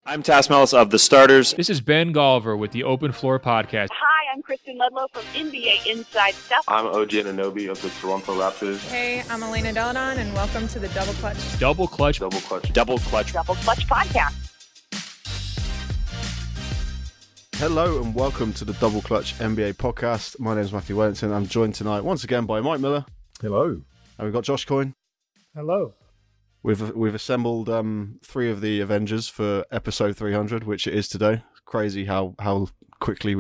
I'm Tasmalis of The Starters. This is Ben Golliver with the Open Floor Podcast. Hi, I'm Kristen Ludlow from NBA Inside Stuff. I'm OG Anunoby of the Toronto Raptors. Hey, I'm Elena Deladon, and welcome to the Double Clutch. Double Clutch. Double Clutch. Double Clutch. Double Clutch Podcast. Hello and welcome to the Double Clutch NBA Podcast. My name is Matthew Wellington. I'm joined tonight once again by Mike Miller. Hello. And we've got Josh Coyne. Hello. We've assembled three of the Avengers for episode 300, which it is today. Crazy how quickly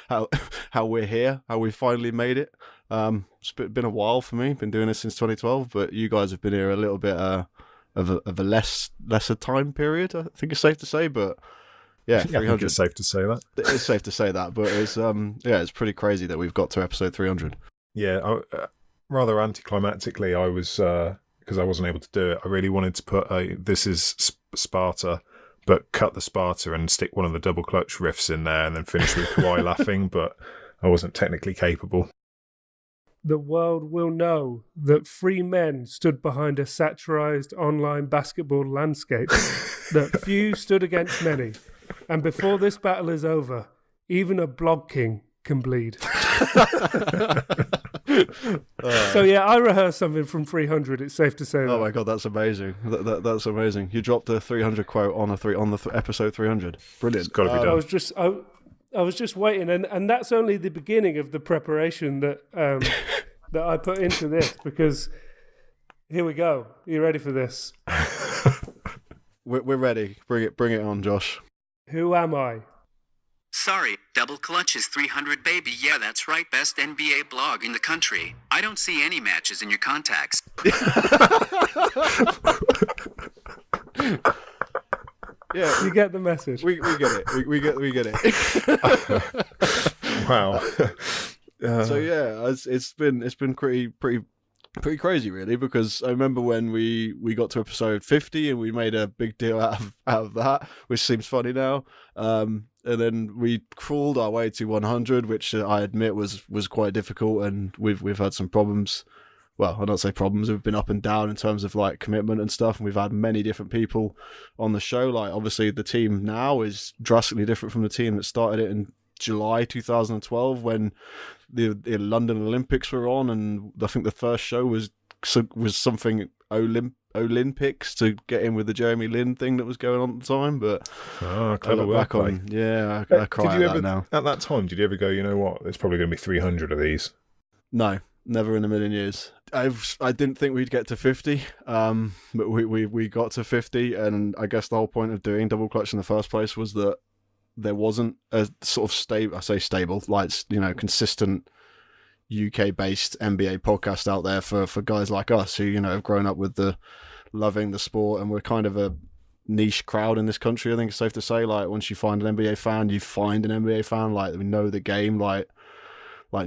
how we're here, how we finally made it. It's been a while for me. Been doing this since 2012, but you guys have been here a little bit of a lesser time period. I think it's safe to say, but yeah, 300. I think it's safe to say that. It's safe to say that, but it's it's pretty crazy that we've got to episode 300. Yeah, rather anticlimactically, I was because I wasn't able to do it. I really wanted to put this is Sparta, but cut the Sparta and stick one of the double clutch riffs in there, and then finish with Kawhi laughing. But I wasn't technically capable. The world will know that three men stood behind a satirized online basketball landscape, that few stood against many. And before this battle is over, even a blog king can bleed. So yeah, I rehearsed something from 300. It's safe to say that. Oh my god, that's amazing! That's amazing. You dropped a 300 quote on episode 300. Brilliant. It's got to be done. I was just waiting, and that's only the beginning of the preparation that that I put into this, because here we go. Are you ready for this? We're ready. Bring it on, Josh. Who am I? Sorry, Double Clutch is 300, baby. Yeah, that's right. Best NBA blog in the country. I don't see any matches in your contacts. Yeah, you get the message. We get it. We get it. Wow. So yeah, it's been pretty crazy, really, because I remember when we got to episode 50 and we made a big deal out of that, which seems funny now. And then we crawled our way to 100, which I admit was quite difficult, and we've had some problems. Well, I'll not say problems. We've been up and down in terms of like commitment and stuff, and we've had many different people on the show. Like, obviously, the team now is drastically different from the team that started it in July 2012 when the London Olympics were on, and I think the first show was something Olympics to get in with the Jeremy Lin thing that was going on at the time. But clever work on. Yeah, I cry at that now. At that time, did you ever go, you know what, there's probably going to be 300 of these? No, never in a million years. I didn't think we'd get to 50, but we got to 50, and I guess the whole point of doing Double Clutch in the first place was that there wasn't a sort of stable, like, consistent UK-based NBA podcast out there for guys like us who, have grown up with loving the sport, and we're kind of a niche crowd in this country. I think it's safe to say, like, once you find an NBA fan, you find an NBA fan. Like, we know the game like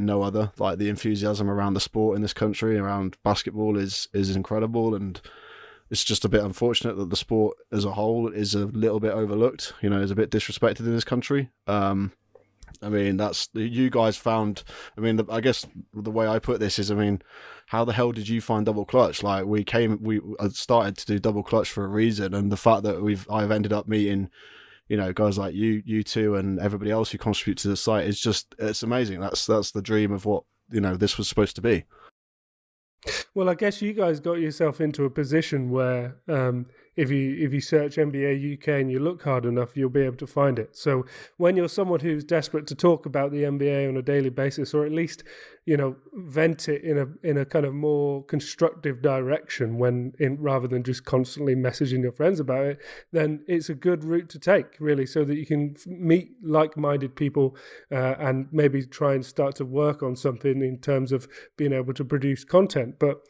no other. Like, the enthusiasm around the sport in this country, around basketball, is incredible, and it's just a bit unfortunate that the sport as a whole is a little bit overlooked, is a bit disrespected in this country. I mean, that's you guys found. I mean, I guess the way I put this is, how the hell did you find Double Clutch? Like, we started to do Double Clutch for a reason, and the fact that I've ended up meeting, guys like you two, and everybody else who contribute to the site it's amazing. That's the dream of what this was supposed to be. Well, I guess you guys got yourself into a position where if you search NBA UK and you look hard enough, you'll be able to find it. So when you're someone who's desperate to talk about the NBA on a daily basis, or at least vent it in a kind of more constructive direction rather than just constantly messaging your friends about it, then it's a good route to take, really, so that you can meet like-minded people and maybe try and start to work on something in terms of being able to produce content. But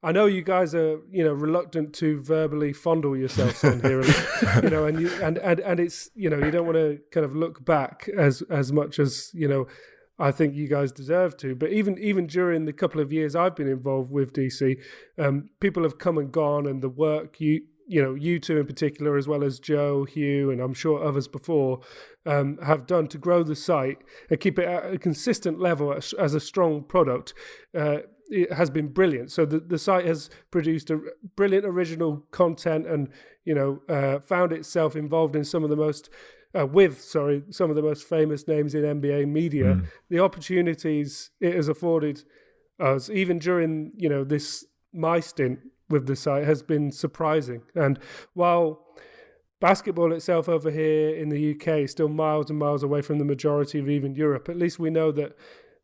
I know you guys are, reluctant to verbally fondle yourselves on here, and it's, you don't want to kind of look back as much as, I think you guys deserve to. But even during the couple of years I've been involved with DC, people have come and gone, and the work you two in particular, as well as Joe, Hugh, and I'm sure others before, have done to grow the site and keep it at a consistent level as a strong product, it has been brilliant. So the site has produced a brilliant original content, and found itself involved in some of the most famous names in NBA media. The opportunities it has afforded us, even during this my stint with the site, has been surprising. And while basketball itself over here in the UK is still miles and miles away from the majority of even Europe, at least we know that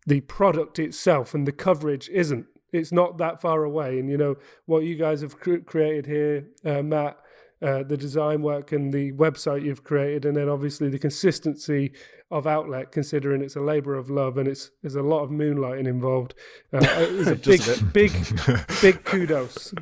the product itself and the coverage isn't. It's not that far away. And what you guys have created here, Matt, the design work and the website you've created, and then obviously the consistency of outlet, considering it's a labour of love and there's a lot of moonlighting involved. It's a big kudos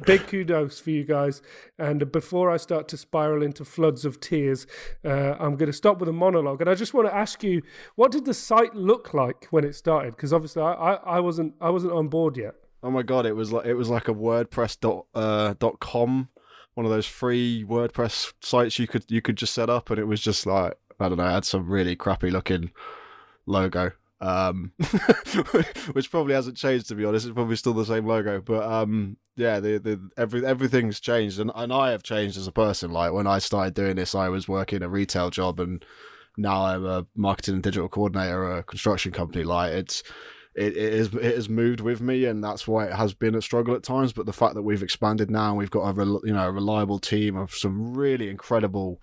for you guys. And before I start to spiral into floods of tears, I'm going to stop with a monologue. And I just want to ask you, what did the site look like when it started? Because obviously I wasn't on board yet. Oh my god, it was like a WordPress.com. One of those free WordPress sites you could just set up, and it was just like, I don't know, it had some really crappy looking logo, which probably hasn't changed, to be honest. It's probably still the same logo, but everything's changed, and I have changed as a person. Like when I started doing this, I was working a retail job, and now I'm a marketing and digital coordinator at a construction company. Like it has moved with me, and that's why it has been a struggle at times. But the fact that we've expanded now, and we've got a reliable team of some really incredible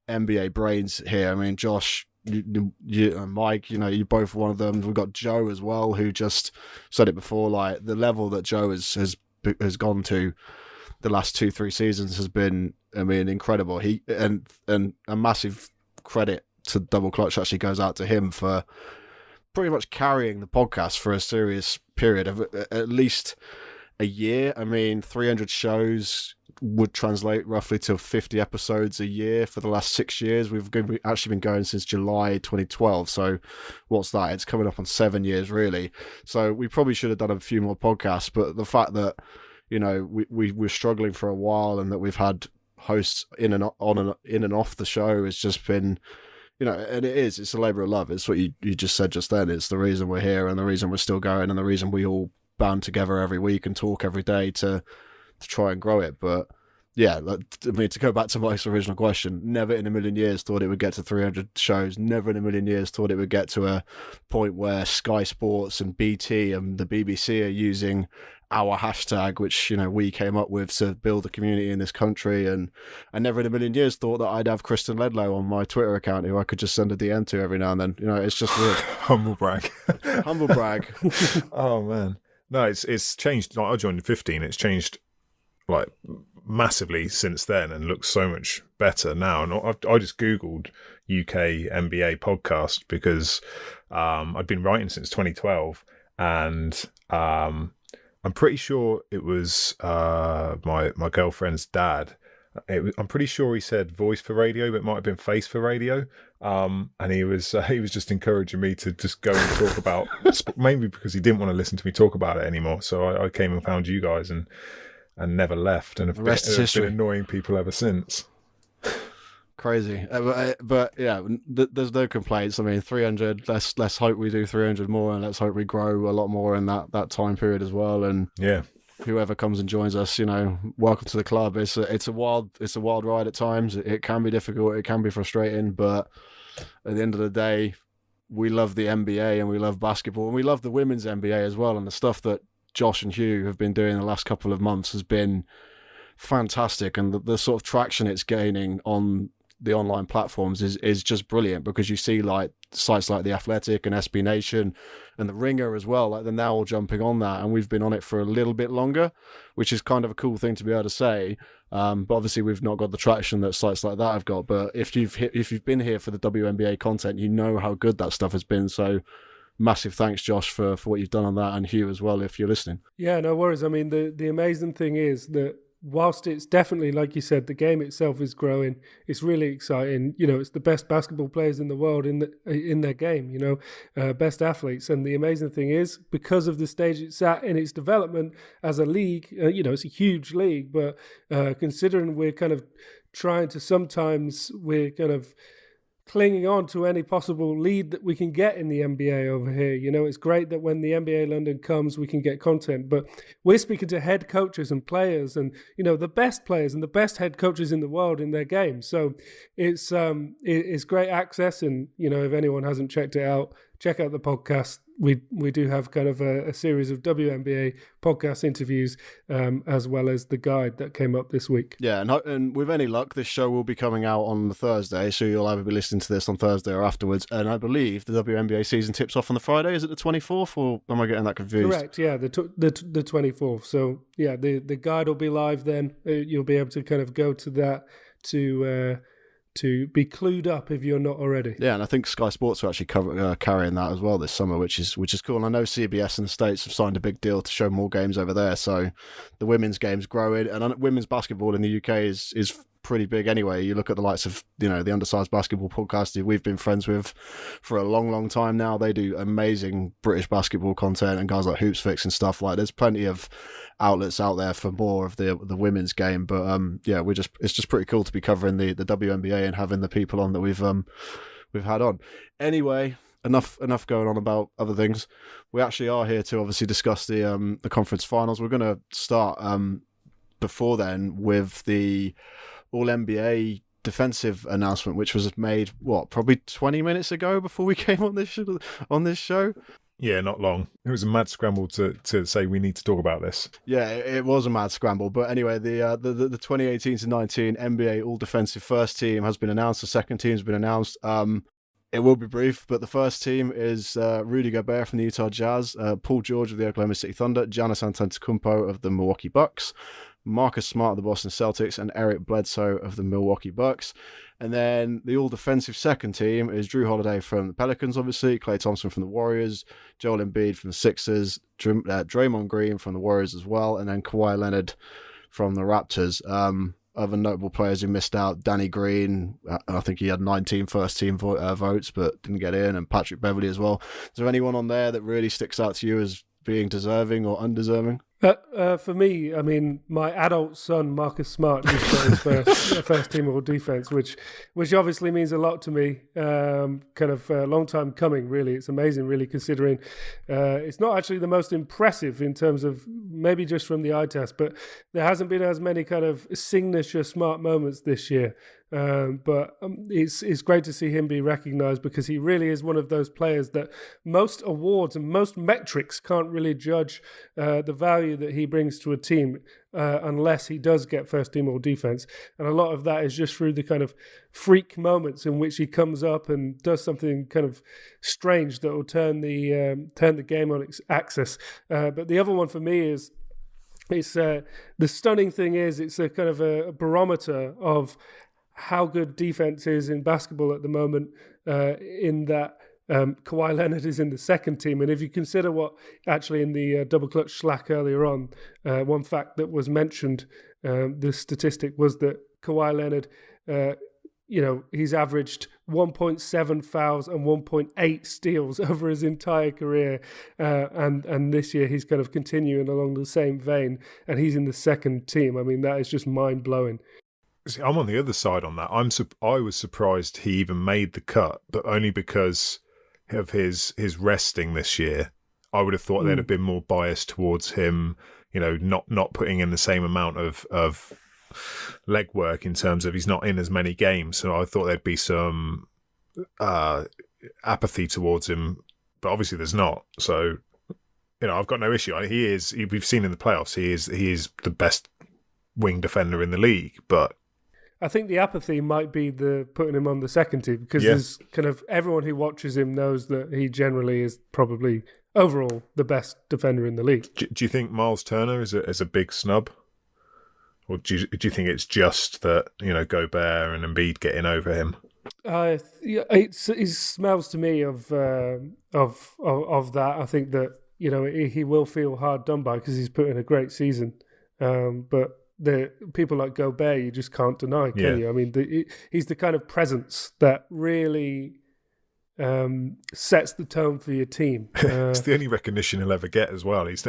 NBA brains here. I mean, Josh, you and Mike, you're both one of them. We've got Joe as well, who just said it before. Like the level that Joe has gone to the last 2-3 seasons has been, I mean, incredible. He and a massive credit to Double Clutch actually goes out to him for pretty much carrying the podcast for a serious period of at least a year. I mean, 300 shows would translate roughly to 50 episodes a year for the last 6 years. We've actually been going since July 2012. So what's that? It's coming up on 7 years, really. So we probably should have done a few more podcasts, but the fact that, we were struggling for a while, and that we've had hosts in and off the show has just been, and it's a labour of love. It's what you just said just then. It's the reason we're here, and the reason we're still going, and the reason we all band together every week and talk every day to try and grow it. But yeah, to go back to Mike's original question, never in a million years thought it would get to 300 shows. Never in a million years thought it would get to a point where Sky Sports and BT and the BBC are using our hashtag, which we came up with to build a community in this country. And I never in a million years thought that I'd have Kristen Ledlow on my Twitter account, who I could just send a DM to every now and then. It's just weird. Humble brag. Humble brag. Oh man, no, it's changed. Like I joined in 2015. It's changed like massively since then, and looks so much better now. And I just googled UK NBA podcast because I'd been writing since 2012, and I'm pretty sure it was my girlfriend's dad. I'm pretty sure he said voice for radio, but it might have been face for radio. And he was just encouraging me to just go and talk about, maybe because he didn't want to listen to me talk about it anymore. So I came and found you guys and never left, and have been annoying people ever since. Crazy, but yeah, there's no complaints. I mean, 300. Let's hope we do 300 more, and let's hope we grow a lot more in that time period as well. And yeah, whoever comes and joins us, welcome to the club. It's a wild ride at times. It can be difficult. It can be frustrating, but at the end of the day, we love the NBA and we love basketball, and we love the women's NBA as well. And the stuff that Josh and Hugh have been doing the last couple of months has been fantastic, and the sort of traction it's gaining on the online platforms is just brilliant, because you see like sites like The Athletic and SB Nation and The Ringer as well, like they're now all jumping on that, and we've been on it for a little bit longer, which is kind of a cool thing to be able to say. But obviously we've not got the traction that sites like that have got. But if you've been here for the WNBA content, you know how good that stuff has been. So massive thanks, Josh, for what you've done on that, and Hugh as well, if you're listening. Yeah, no worries. I mean, the amazing thing is that whilst it's definitely, like you said, the game itself is growing, it's really exciting. It's the best basketball players in the world in their game, best athletes. And the amazing thing is, because of the stage it's at in its development as a league, it's a huge league, but considering we're kind of trying to, sometimes we're kind of clinging on to any possible lead that we can get in the NBA over here. You know, it's great that when the NBA London comes, we can get content, but we're speaking to head coaches and players and, you know, the best players and the best head coaches in the world in their game. So it's great access. And, you know, if anyone hasn't checked it out, check out the podcast. We do have kind of a series of WNBA podcast interviews, as well as the guide that came up this week. Yeah, and with any luck, this show will be coming out on the Thursday, so you'll either be listening to this on Thursday or afterwards. And I believe the WNBA season tips off on the Friday. Is it the 24th, or am I getting that confused? Correct, yeah, the 24th. So, yeah, the guide will be live then. You'll be able to kind of go to that to be clued up if you're not already. Yeah, and I think Sky Sports are actually carrying that as well this summer, which is cool. And I know CBS in the States have signed a big deal to show more games over there, so the women's game's growing, and women's basketball in the UK is pretty big anyway. You look at the likes of, you know, the Undersized Basketball podcast that we've been friends with for a long, long time now. They do amazing British basketball content, and guys like Hoops Fix and stuff like. There's plenty of outlets out there for more of the women's game, but yeah, it's just pretty cool to be covering the WNBA and having the people on that we've had on. Anyway, enough going on about other things. We actually are here to obviously discuss the conference finals. We're going to start before then with the All-NBA defensive announcement, which was made probably 20 minutes ago before we came on this show. Yeah, not long. It was a mad scramble to say we need to talk about this. Yeah, it was a mad scramble. But anyway, the 2018-19 NBA All-Defensive First Team has been announced. The second team has been announced. It will be brief, but the first team is Rudy Gobert from the Utah Jazz, Paul George of the Oklahoma City Thunder, Giannis Antetokounmpo of the Milwaukee Bucks, Marcus Smart of the Boston Celtics, and Eric Bledsoe of the Milwaukee Bucks. And then the all-defensive second team is Drew Holiday from the Pelicans, obviously, Klay Thompson from the Warriors, Joel Embiid from the Sixers, Draymond Green from the Warriors as well, and then Kawhi Leonard from the Raptors. Other notable players who missed out, Danny Green, I think he had 19 first-team votes but didn't get in, and Patrick Beverley as well. Is there anyone on there that really sticks out to you as being deserving or undeserving? For me, I mean, my adult son, Marcus Smart, just got his first team all defense, which obviously means a lot to me. Kind of a long time coming, really. It's amazing, really, considering it's not actually the most impressive in terms of maybe just from the eye test, but there hasn't been as many kind of signature Smart moments this year. But it's great to see him be recognized, because he really is one of those players that most awards and most metrics can't really judge the value that he brings to a team unless he does get first team all defense. And a lot of that is just through the kind of freak moments in which he comes up and does something kind of strange that will turn the game on its axis. But the other one for me is, it's the stunning thing is, it's a kind of a barometer of how good defense is in basketball at the moment, in that Kawhi Leonard is in the second team. And if you consider what actually in the double clutch Slack earlier on, one fact that was mentioned, the statistic was that Kawhi Leonard, he's averaged 1.7 fouls and 1.8 steals over his entire career. And this year he's kind of continuing along the same vein, and he's in the second team. I mean, that is just mind-blowing. See, I'm on the other side on that. I was surprised he even made the cut, but only because of his resting this year. I would have thought they'd have been more biased towards him, not putting in the same amount of legwork in terms of he's not in as many games. So I thought there'd be some apathy towards him, but obviously there's not. So, I've got no issue. We've seen in the playoffs, he is the best wing defender in the league, but I think the apathy might be the putting him on the second team, because there's kind of everyone who watches him knows that he generally is probably overall the best defender in the league. Do you think Myles Turner is a big snub, or do you think it's just that Gobert and Embiid getting over him? It smells to me of that. I think that he will feel hard done by, because he's put in a great season, but the people like Gobert, you just can't deny, can you? I mean, he's the kind of presence that really sets the tone for your team. It's the only recognition he'll ever get as well. He's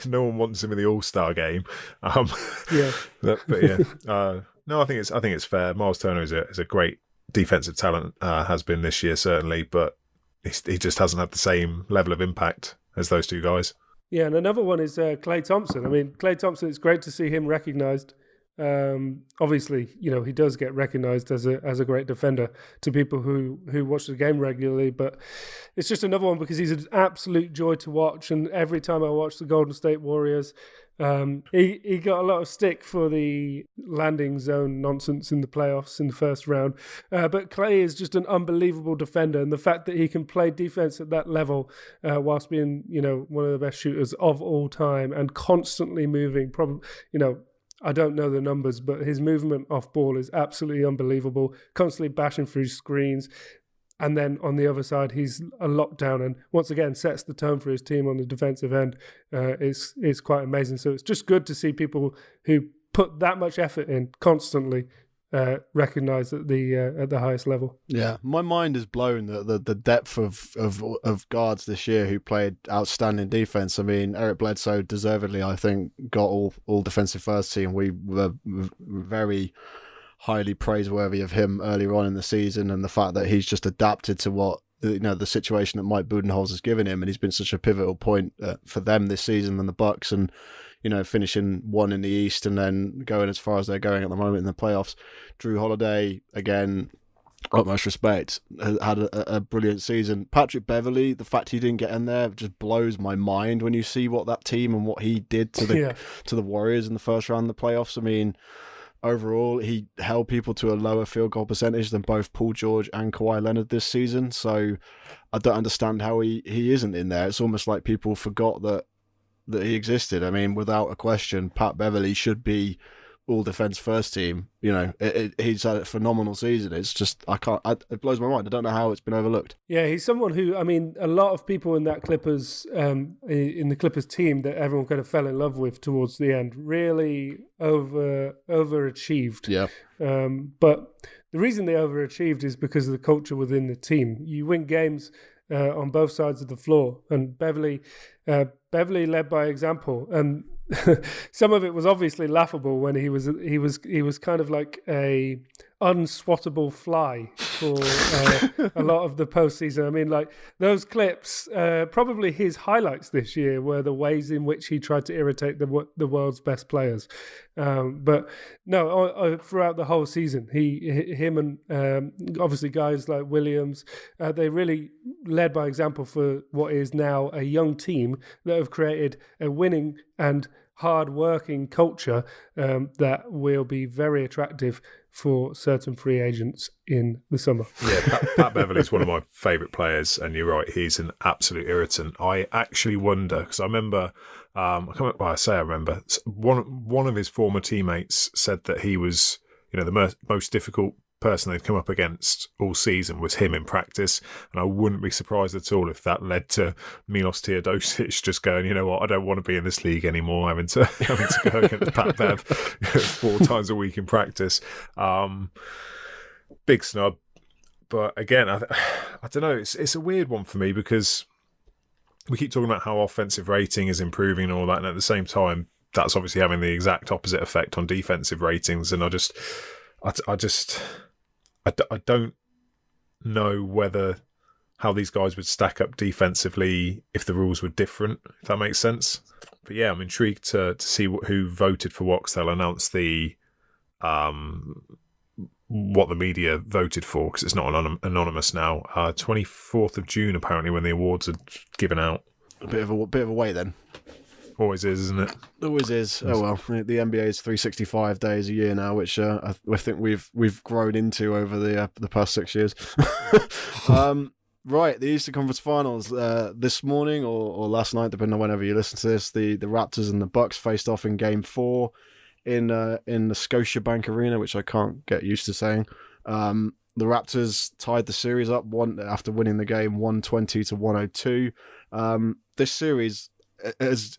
no one wants him in the All-Star game. Yeah, but yeah, no, I think it's fair. Myles Turner is a great defensive talent has been this year, certainly, but he just hasn't had the same level of impact as those two guys. Yeah, and another one is Klay Thompson. I mean, Klay Thompson, it's great to see him recognised. Obviously, he does get recognised as a great defender to people who watch the game regularly, but it's just another one because he's an absolute joy to watch. And every time I watch the Golden State Warriors, he got a lot of stick for the landing zone nonsense in the playoffs in the first round. But Klay is just an unbelievable defender, and the fact that he can play defense at that level whilst being, one of the best shooters of all time and constantly moving, I don't know the numbers, but his movement off ball is absolutely unbelievable, constantly bashing through screens. And then on the other side, he's a lockdown and once again sets the tone for his team on the defensive end. It's quite amazing. So it's just good to see people who put that much effort in constantly recognised at the highest level. Yeah, my mind is blown that the depth of guards this year who played outstanding defense. I mean, Eric Bledsoe deservedly, I think, got all defensive first team. We were very highly praiseworthy of him earlier on in the season, and the fact that he's just adapted to what the situation that Mike Budenholzer has given him, and he's been such a pivotal point for them this season and the Bucks, and finishing one in the East and then going as far as they're going at the moment in the playoffs. Drew Holiday, again, utmost respect, had a brilliant season. Patrick Beverley, the fact he didn't get in there just blows my mind when you see what that team and what he did to the Warriors in the first round of the playoffs. I mean, overall, he held people to a lower field goal percentage than both Paul George and Kawhi Leonard this season. So I don't understand how he isn't in there. It's almost like people forgot that he existed. I mean, without a question, Pat Beverley should be all defense first team. He's had a phenomenal season. It's just, it blows my mind. I don't know how it's been overlooked. Yeah, he's someone who, I mean, a lot of people in that Clippers, in the Clippers team that everyone kind of fell in love with towards the end, really overachieved. Yeah. But the reason they overachieved is because of the culture within the team. You win games on both sides of the floor, and Beverley led by example, and some of it was obviously laughable when he was kind of like a unswattable fly for a lot of the postseason. I mean, like those clips, probably his highlights this year were the ways in which he tried to irritate the world's best players. But no, throughout the whole season, him and obviously guys like Williams, they really led by example for what is now a young team that have created a winning and hard-working culture that will be very attractive for certain free agents in the summer. Yeah, Pat Beverley's one of my favourite players, and you're right, he's an absolute irritant. I actually wonder, because I remember, I remember, one of his former teammates said that he was, the most difficult person they'd come up against all season was him in practice, and I wouldn't be surprised at all if that led to Milos Teodosic just going, you know what, I don't want to be in this league anymore, having to go against Pat Bev 4 times a week in practice. Big snub. But again, I don't know, it's a weird one for me because we keep talking about how offensive rating is improving and all that, and at the same time that's obviously having the exact opposite effect on defensive ratings, and I don't know how these guys would stack up defensively if the rules were different, if that makes sense. But yeah, I'm intrigued to see who voted for what, 'cause they'll announce what the media voted for, because it's not anonymous now. 24th of June, apparently, when the awards are given out. A bit of a wait then. Always is, isn't it? Always is. Oh well, the NBA is 365 days a year now, which I think we've grown into over the past 6 years. Right, the Eastern Conference Finals this morning or last night, depending on whenever you listen to this. The Raptors and the Bucks faced off in Game 4 in the Scotiabank Arena, which I can't get used to saying. The Raptors tied the series up after winning the game 120-102. This series has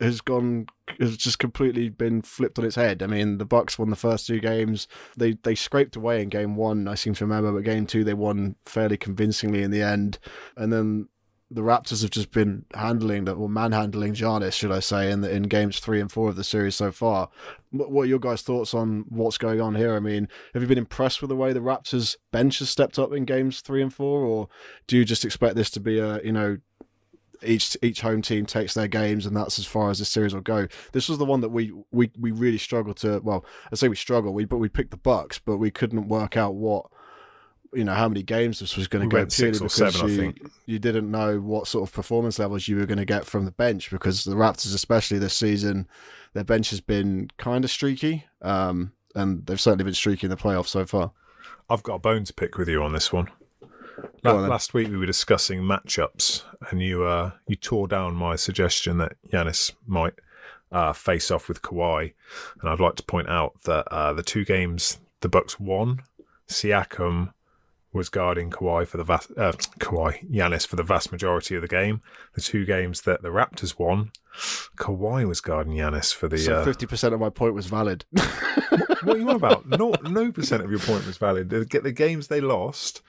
just completely been flipped on its head. I mean, the Bucks won the first 2 games. They scraped away in Game 1, I seem to remember, but Game 2 they won fairly convincingly in the end. And then the Raptors have just been manhandling Giannis, should I say, in games 3 and 4 of the series so far. What are your guys' thoughts on what's going on here? I mean, have you been impressed with the way the Raptors bench has stepped up in games 3 and 4, or do you just expect this to be each home team takes their games and that's as far as this series will go? This was the one that we really struggled to. Well, I say we struggled, but we picked the Bucks, but we couldn't work out how many games this was going to go, went 6 or 7, I think. You didn't know what sort of performance levels you were going to get from the bench, because the Raptors, especially this season, their bench has been kind of streaky, and they've certainly been streaky in the playoffs so far. I've got a bone to pick with you on this one. Last week we were discussing matchups, and you tore down my suggestion that Giannis might face off with Kawhi, and I'd like to point out that the 2 games the Bucks won, Siakam was guarding Giannis for the vast majority of the game. The 2 games that the Raptors won, Kawhi was guarding Giannis for the... So 50% of my point was valid. What are you on about? No percent of your point was valid. The games they lost,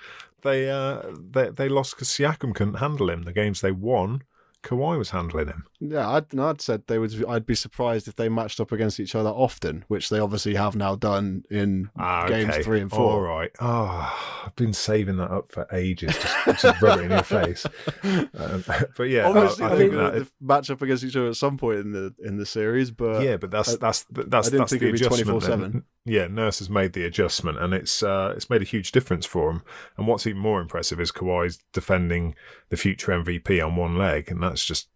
they lost because Siakam couldn't handle him. The games they won, Kawhi was handling him. Yeah, I'd said I'd be surprised if they matched up against each other often, which they obviously have now done in games 3 and 4. All right. I've been saving that up for ages. Just rub it in your face. But yeah, obviously, I think that they match up against each other at some point in the series. But yeah, but that's I didn't think the it'd be adjustment. 24/7. Yeah, Nurse has made the adjustment, and it's made a huge difference for him. And what's even more impressive is Kawhi's defending the future MVP on one leg, and that's just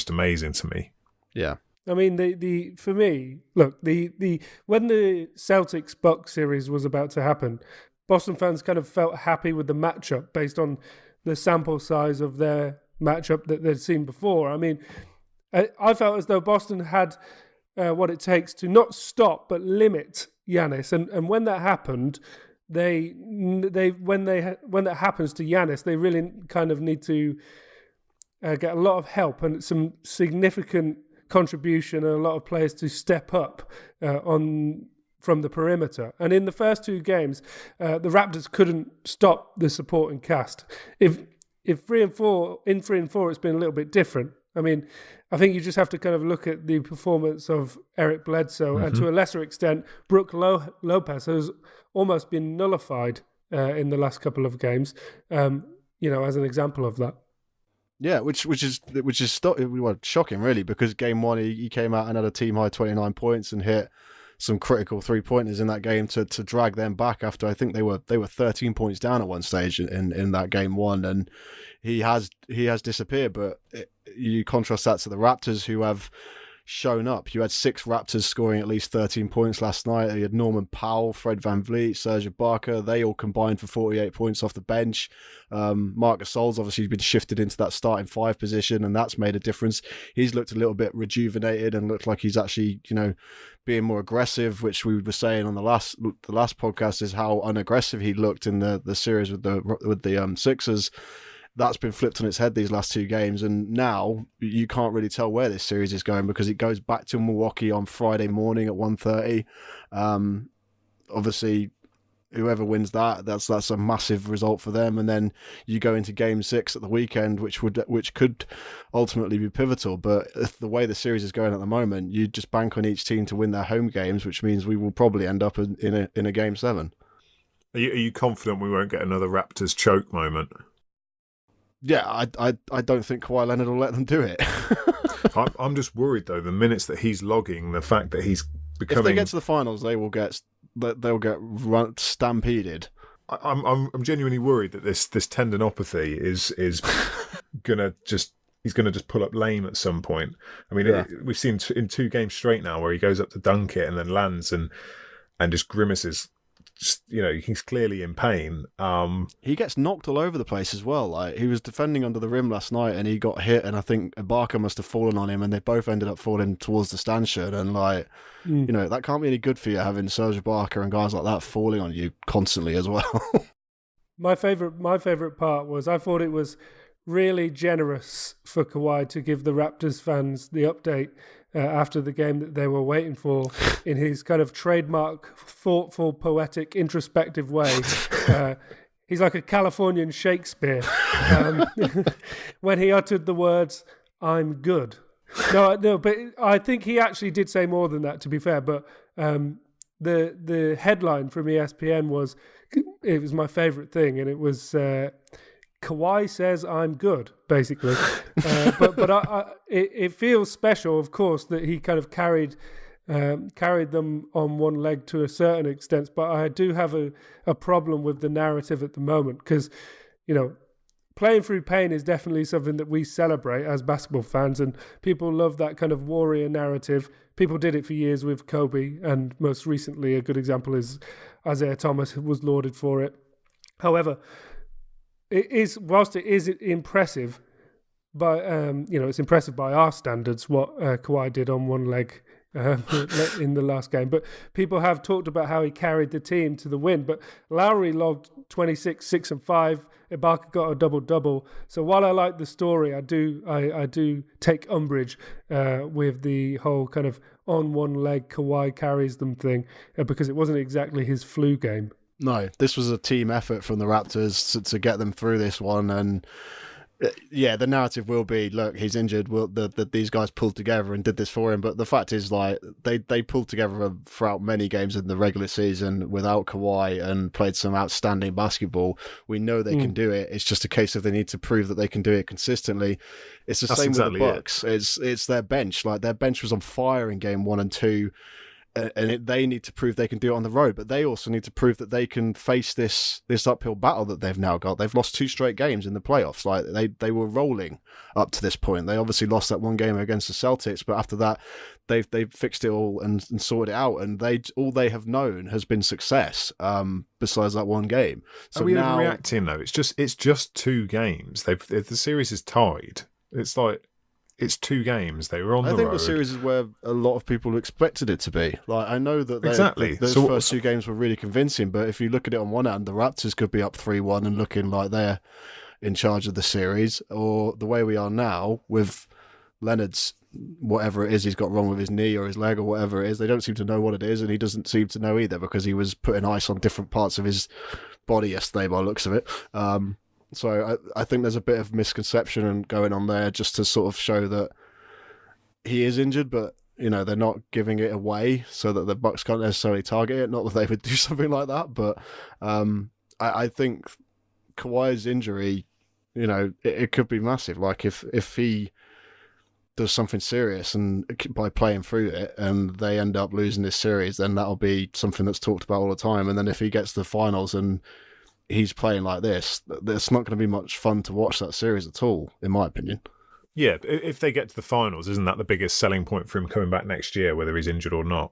amazing to me. Yeah. I mean, for me, look, when the Celtics Bucks series was about to happen, Boston fans kind of felt happy with the matchup based on the sample size of their matchup that they'd seen before. I mean, I felt as though Boston had what it takes to not stop but limit Giannis, and when that happened, when that happens to Giannis, they really kind of need to get a lot of help and some significant contribution and a lot of players to step up from the perimeter. And in the first 2 games, the Raptors couldn't stop the supporting cast. If 3 and 4, it's been a little bit different. I mean, I think you just have to kind of look at the performance of Eric Bledsoe and to a lesser extent, Brook Lopez, who's almost been nullified in the last couple of games, as an example of that. Yeah, which is shocking, really, because game 1 he came out and had a team high 29 points and hit some critical 3-pointers in that game to drag them back after I think they were 13 points down at one stage in that game 1, and he has disappeared. But you contrast that to the Raptors, who have shown up. You had 6 Raptors scoring at least 13 points last night. You had Norman Powell, Fred VanVleet, Serge Ibaka. They all combined for 48 points off the bench. Marc Gasol's obviously been shifted into that starting 5 position, and that's made a difference. He's looked a little bit rejuvenated and looked like he's actually, being more aggressive, which we were saying on the last podcast is how unaggressive he looked in the series with the Sixers. That's been flipped on its head these last 2 games, and now you can't really tell where this series is going because it goes back to Milwaukee on Friday morning at 1:30. Obviously, whoever wins that's a massive result for them, and then you go into Game 6 at the weekend, which could ultimately be pivotal. But if the way the series is going at the moment, you just bank on each team to win their home games, which means we will probably end up in a Game 7. Are you confident we won't get another Raptors choke moment? Yeah, I don't think Kawhi Leonard will let them do it. I'm just worried though. The minutes that he's logging, the fact that he's becoming. If they get to the finals, they'll get stampeded. I'm genuinely worried that this tendinopathy is gonna just. He's going to just pull up lame at some point. I mean, we've seen in 2 games straight now where he goes up to dunk it and then lands and just grimaces. Just, he's clearly in pain. He gets knocked all over the place as well. Like, he was defending under the rim last night and he got hit, and I think Ibaka must have fallen on him, and they both ended up falling towards the stanchion. And that can't be any good for you, having Serge Ibaka and guys like that falling on you constantly as well. My favorite part was I thought it was really generous for Kawhi to give the Raptors fans the update after the game that they were waiting for in his kind of trademark, thoughtful, poetic, introspective way. he's like a Californian Shakespeare when he uttered the words, "I'm good." No, but I think he actually did say more than that, to be fair. But the headline from ESPN was my favourite thing, and it was Kawhi says I'm good, basically. But it feels special, of course, that he kind of carried them on one leg to a certain extent. But I do have a problem with the narrative at the moment because, playing through pain is definitely something that we celebrate as basketball fans, and people love that kind of warrior narrative. People did it for years with Kobe, and most recently a good example is Isaiah Thomas, who was lauded for it. However, whilst it is impressive, but it's impressive by our standards what Kawhi did on one leg in the last game. But people have talked about how he carried the team to the win. But Lowry logged 26, 6 and 5. Ibaka got a double-double. So while I like the story, I do take umbrage with the whole kind of on one leg Kawhi carries them thing because it wasn't exactly his flu game. No, this was a team effort from the Raptors to get them through this one, and the narrative will be, look, he's injured. Well, these guys pulled together and did this for him. But the fact is, like, they pulled together throughout many games in the regular season without Kawhi and played some outstanding basketball. We know they can do it. It's just a case of they need to prove that they can do it consistently. It's the same with the Bucks. It's their bench. Like, their bench was on fire in game 1 and 2. And they need to prove they can do it on the road, but they also need to prove that they can face this uphill battle that they've now got. They've lost 2 straight games in the playoffs. Like they were rolling up to this point. They obviously lost that one game against the Celtics, but after that, they've fixed it all and sorted it out. And all they have known has been success. Besides that one game. So are we now overreacting though? It's just 2 games. The series is tied. It's like. It's 2 games. They were on the road. I think the series is where a lot of people expected it to be. Like, I know that those first 2 games were really convincing, but if you look at it on one hand, the Raptors could be up 3-1 and looking like they're in charge of the series, or the way we are now with Leonard's whatever it is he's got wrong with his knee or his leg or whatever it is. They don't seem to know what it is, and he doesn't seem to know either because he was putting ice on different parts of his body yesterday by the looks of it. So I think there's a bit of misconception going on there just to sort of show that he is injured, but they're not giving it away so that the Bucks can't necessarily target it. Not that they would do something like that, but I think Kawhi's injury, it could be massive. Like if he does something serious and by playing through it and they end up losing this series, then that'll be something that's talked about all the time. And then if he gets to the finals and he's playing like this, it's not going to be much fun to watch that series at all, in my opinion. Yeah, if they get to the finals, isn't that the biggest selling point for him coming back next year, whether he's injured or not?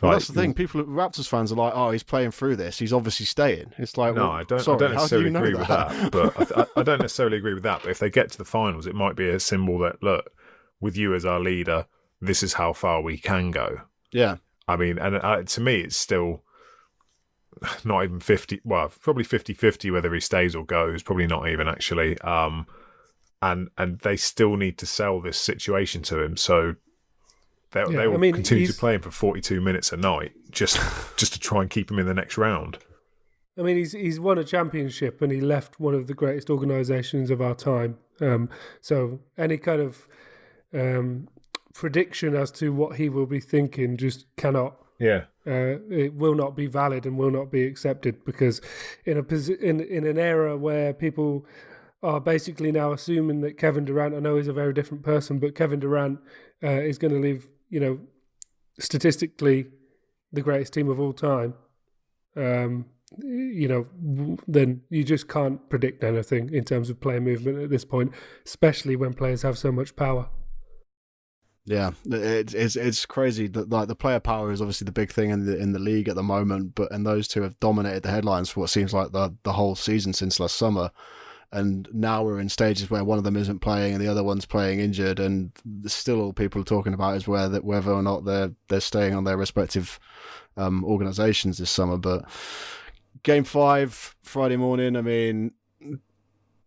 Well, that's the thing. Raptors fans are like, "Oh, he's playing through this. He's obviously staying." It's like, no, well, I don't sorry, necessarily agree with that. But I don't necessarily agree with that. But if they get to the finals, it might be a symbol that, look, with you as our leader, this is how far we can go. Yeah, I mean, and to me, it's still not even 50, well, probably 50-50 whether he stays or goes, probably not even actually. And they still need to sell this situation to him, so they will continue to play him for 42 minutes a night just to try and keep him in the next round. I mean, he's won a championship and he left one of the greatest organisations of our time. So any kind of prediction as to what he will be thinking just cannot. Yeah. It will not be valid and will not be accepted because in an era where people are basically now assuming that Kevin Durant, I know he's a very different person, but Kevin Durant is going to leave, statistically the greatest team of all time. Then you just can't predict anything in terms of player movement at this point, especially when players have so much power. Yeah, it's crazy that like the player power is obviously the big thing in the league at the moment, and those two have dominated the headlines for what seems like the whole season since last summer. And now we're in stages where one of them isn't playing and the other one's playing injured, and still all people are talking about is whether or not they're staying on their respective organisations this summer. But Game 5 Friday morning, I mean,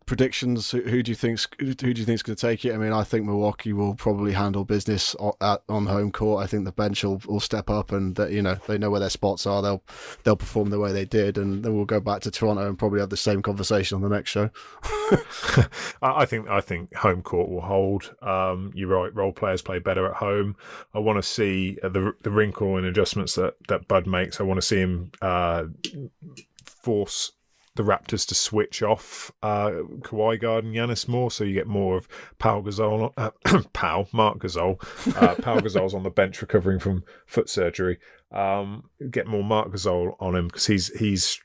predictions. Who do you think's going to take it? I mean, I think Milwaukee will probably handle business on home court. I think the bench will step up, and they know where their spots are. They'll perform the way they did, and then we'll go back to Toronto and probably have the same conversation on the next show. I think home court will hold. You're right. Role players play better at home. I want to see the wrinkle and adjustments that Bud makes. I want to see him force the Raptors to switch off Kawhi guard and Giannis more, so you get more of Pau Gasol, Marc Gasol. Pau Gasol's on the bench recovering from foot surgery. Get more Marc Gasol on him because he's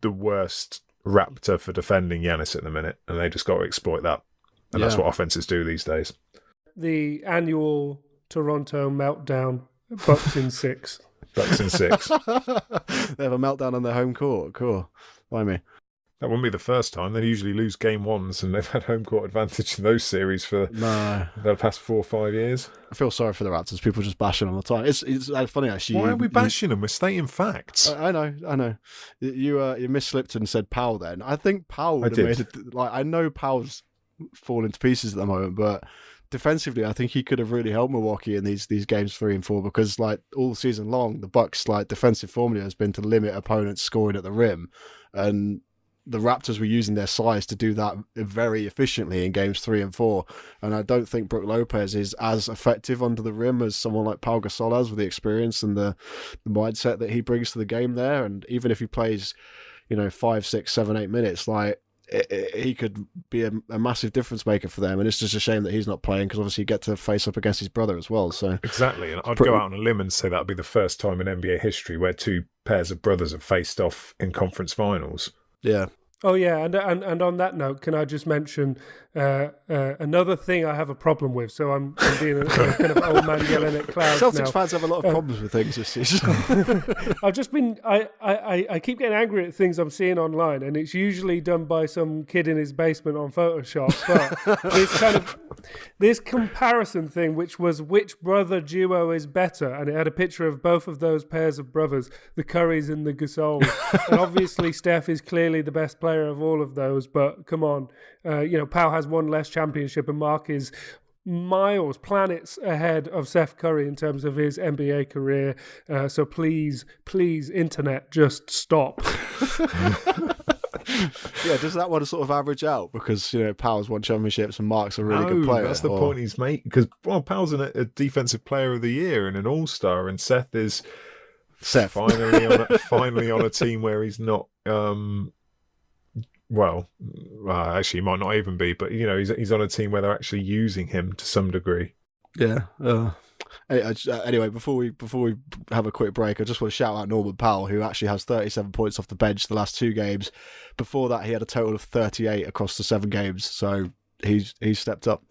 the worst Raptor for defending Giannis at the minute, and they just got to exploit that. And that's what offenses do these days. The annual Toronto meltdown, Bucks in 6. Bucks in 6. They have a meltdown on their home court. Cool. By me. That wouldn't be the first time. They usually lose game ones, and they've had home court advantage in those series for the past 4 or 5 years. I feel sorry for the Raptors. People just bashing them all the time. It's funny actually. Why are we bashing them? We're stating facts. I know. You misslipped and said Pau. Then I think Pau would have made it. I know Pau's falling to pieces at the moment, but defensively, I think he could have really helped Milwaukee in these games 3 and 4 because all season long, the Bucks defensive formula has been to limit opponents scoring at the rim, and the Raptors were using their size to do that very efficiently in games 3 and 4. And I don't think Brook Lopez is as effective under the rim as someone like Pau Gasol has with the experience and the mindset that he brings to the game there. And even if he plays, 5, 6, 7, 8 minutes, he could be a massive difference maker for them, and it's just a shame that he's not playing because obviously you get to face up against his brother as well. So exactly, and I'd go out on a limb and say that would be the first time in NBA history where 2 pairs of brothers have faced off in conference finals. Yeah. Oh yeah, and on that note, can I just mention another thing I have a problem with? So I'm being a kind of old man yelling at clouds. Celtics now. fans have a lot of problems with things this season. I've just been I keep getting angry at things I'm seeing online, and it's usually done by some kid in his basement on Photoshop. But this comparison thing, which brother duo is better, and it had a picture of both of those pairs of brothers, the Currys and the Gasols, and obviously Steph is clearly the best player of all of those, but come on, Pau has one less championship and Mark is planets ahead of Steph Curry in terms of his NBA career, so please internet, just stop. Yeah, does that one sort of average out because Pau's won championships and Mark's a really good player? That's the point he's making, because Pau's a defensive player of the year and an all-star, and Seth is finally on a team where he's not actually, he might not even be, but he's on a team where they're actually using him to some degree. Yeah. Anyway, before we have a quick break, I just want to shout out Norman Powell, who actually has 37 points off the bench the last 2 games. Before that, he had a total of 38 across the 7 games, so he's stepped up.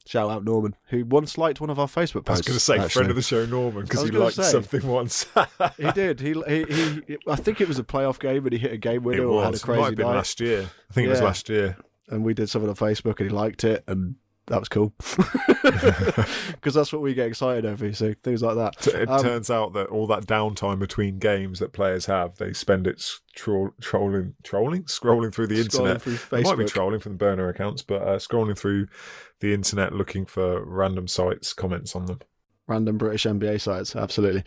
Shout out Norman, who once liked one of our Facebook posts. I was going to say, actually. Friend of the show, Norman, because he liked something once. He did. He I think it was a playoff game, and he hit a game winner or had a crazy night. It might have been last year. I think it was last year. And we did something on Facebook, and he liked it, and that was cool. Because that's what we get excited over, so things like that. It turns out that all that downtime between games that players have, they spend it scrolling through the internet. It might be trolling from the burner accounts, but scrolling through the internet looking for random sites, comments on them. Random British NBA sites, absolutely.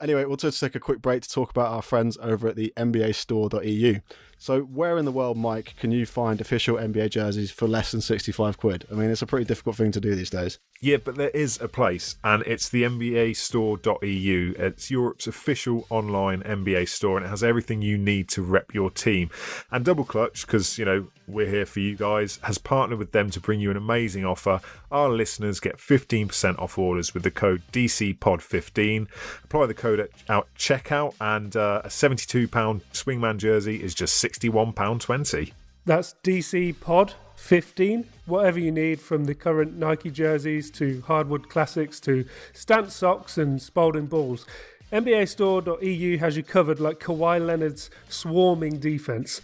Anyway, we'll just take a quick break to talk about our friends over at the NBAStore.eu. So where in the world, Mike, can you find official NBA jerseys for less than 65 quid? I mean, it's a pretty difficult thing to do these days. Yeah, but there is a place, and it's the NBAStore.eu. It's Europe's official online NBA store, and it has everything you need to rep your team. And Double Clutch, because, we're here for you guys, has partnered with them to bring you an amazing offer. Our listeners get 15% off orders with the code DCPOD15. Apply the code at checkout, and a £72 Swingman jersey is just £61.20. That's DC Pod 15. Whatever you need, from the current Nike jerseys to hardwood classics to Stance socks and Spalding balls. NBAStore.eu has you covered like Kawhi Leonard's swarming defense.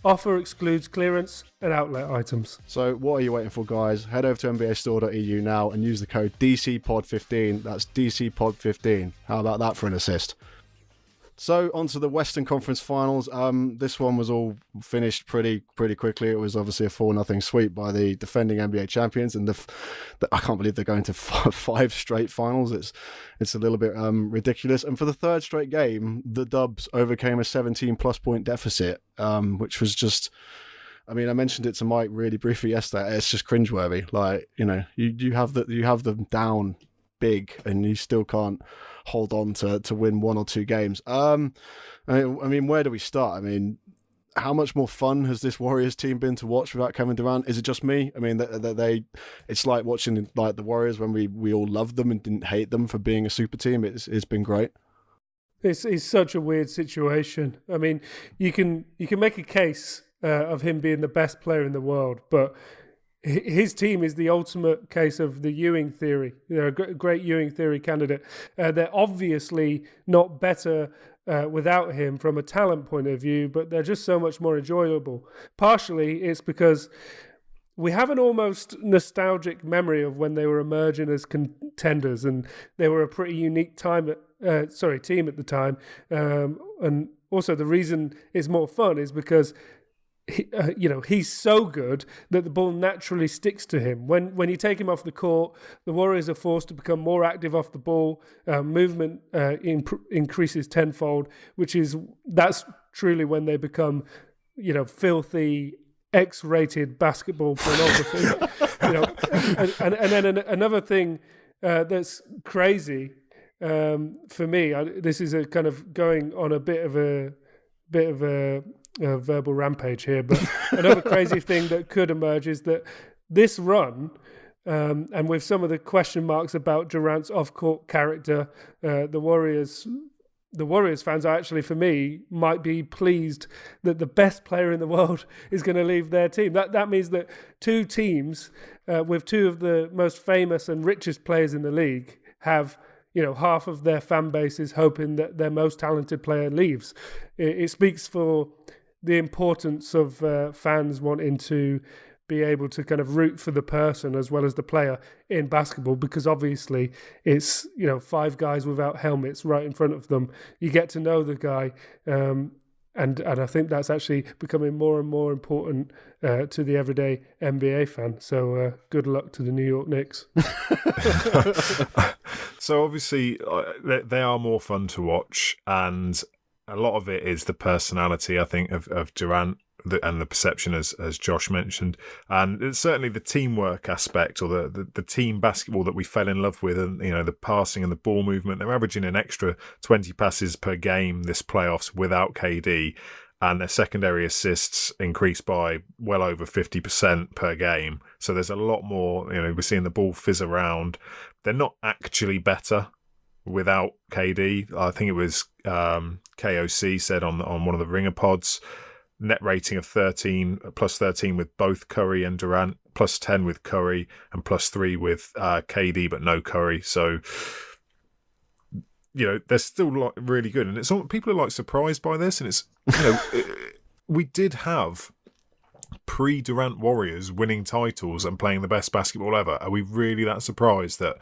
Offer excludes clearance and outlet items. So what are you waiting for, guys? Head over to NBAStore.eu now and use the code DCPOD15. That's DCPOD15. How about that for an assist? So on to the Western Conference Finals. This one was all finished pretty quickly. It was obviously a 4-0 sweep by the defending NBA champions, and I can't believe they're going to 5 straight finals. It's a little bit ridiculous. And for the third straight game, the Dubs overcame a 17+ point deficit, which was just. I mean, I mentioned it to Mike really briefly yesterday. It's just cringeworthy. Like, you know, you have them down big, and you still can't hold on to win 1 or 2 games. I mean, where do we start? I mean, how much more fun has this Warriors team been to watch without Kevin Durant? Is it just me? I mean, it's like watching like the Warriors when we all loved them and didn't hate them for being a super team. It's been great. It's such a weird situation. I mean, you can make a case of him being the best player in the world, but his team is the ultimate case of the Ewing theory. They're a great Ewing theory candidate. They're obviously not better without him from a talent point of view, but they're just so much more enjoyable. Partially, it's because we have an almost nostalgic memory of when they were emerging as contenders, and they were a pretty unique team at the time. And also, the reason it's more fun is because he's so good that the ball naturally sticks to him. When you take him off the court, the Warriors are forced to become more active off the ball. Movement increases tenfold, that's truly when they become, filthy X-rated basketball pornography. And then another thing that's crazy for me. This is a kind of going on a bit of a verbal rampage here, but another crazy thing that could emerge is that this run, and with some of the question marks about Durant's off-court character, the Warriors fans actually, for me, might be pleased that the best player in the world is going to leave their team. That means that 2 teams with 2 of the most famous and richest players in the league have half of their fan base is hoping that their most talented player leaves. It speaks for the importance of fans wanting to be able to kind of root for the person as well as the player in basketball, because obviously it's 5 guys without helmets right in front of them. You get to know the guy, and I think that's actually becoming more and more important to the everyday NBA fan. So good luck to the New York Knicks. So obviously they are more fun to watch, and a lot of it is the personality, I think, of Durant and the perception, as Josh mentioned. And it's certainly the teamwork aspect, or the team basketball that we fell in love with, and the passing and the ball movement. They're averaging an extra 20 passes per game this playoffs without KD, and their secondary assists increased by well over 50% per game. So there's a lot more, we're seeing the ball fizz around. They're not actually better without KD. I think it was KOC said on one of the Ringer pods, net rating of 13, plus 13 with both Curry and Durant, plus 10 with Curry, and plus 3 with KD but no Curry. So they're still really good, and it's all, people are surprised by this, and it's we did have pre-Durant Warriors winning titles and playing the best basketball ever. Are we really that surprised that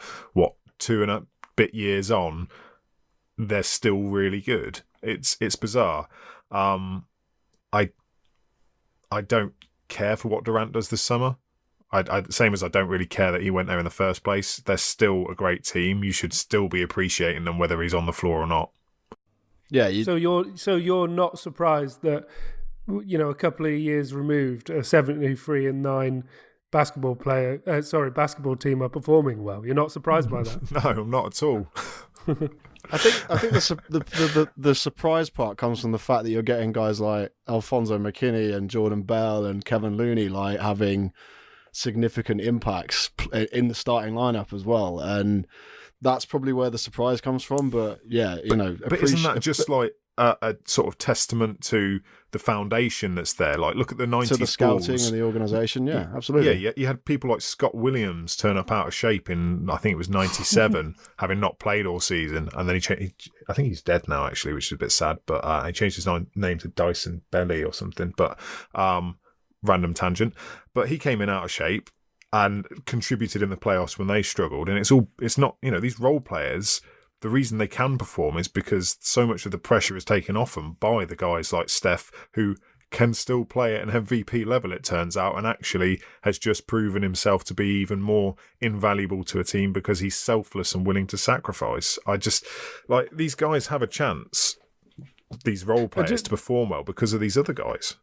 2 and a bit years on they're still really good? It's bizarre. I don't care for what Durant does this summer. Same as I don't really care that he went there in the first place. They're still a great team. You should still be appreciating them whether he's on the floor or not. Yeah. So you're not surprised that a couple of years removed, a 73-9 basketball team are performing well. You're not surprised by that? No, I'm not at all. I think the surprise part comes from the fact that you're getting guys like Alfonso McKinney and Jordan Bell and Kevin Looney having significant impacts in the starting lineup as well, and that's probably where the surprise comes from. But yeah, but isn't that just like a sort of testament to the foundation that's there? Like, look at the 90s to the scouting Bulls and the organisation. Yeah, absolutely. Yeah, you had people like Scott Williams turn up out of shape in, I think it was 97, having not played all season, and then I think he's dead now actually, which is a bit sad. But he changed his name to Dyson Belly or something. But random tangent. But he came in out of shape and contributed in the playoffs when they struggled. And it's not these role players. the reason they can perform is because so much of the pressure is taken off them by the guys like Steph, who can still play at an MVP level, it turns out, and actually has just proven himself to be even more invaluable to a team because he's selfless and willing to sacrifice. I just, like, these guys have a chance, these role players, to perform well because of these other guys.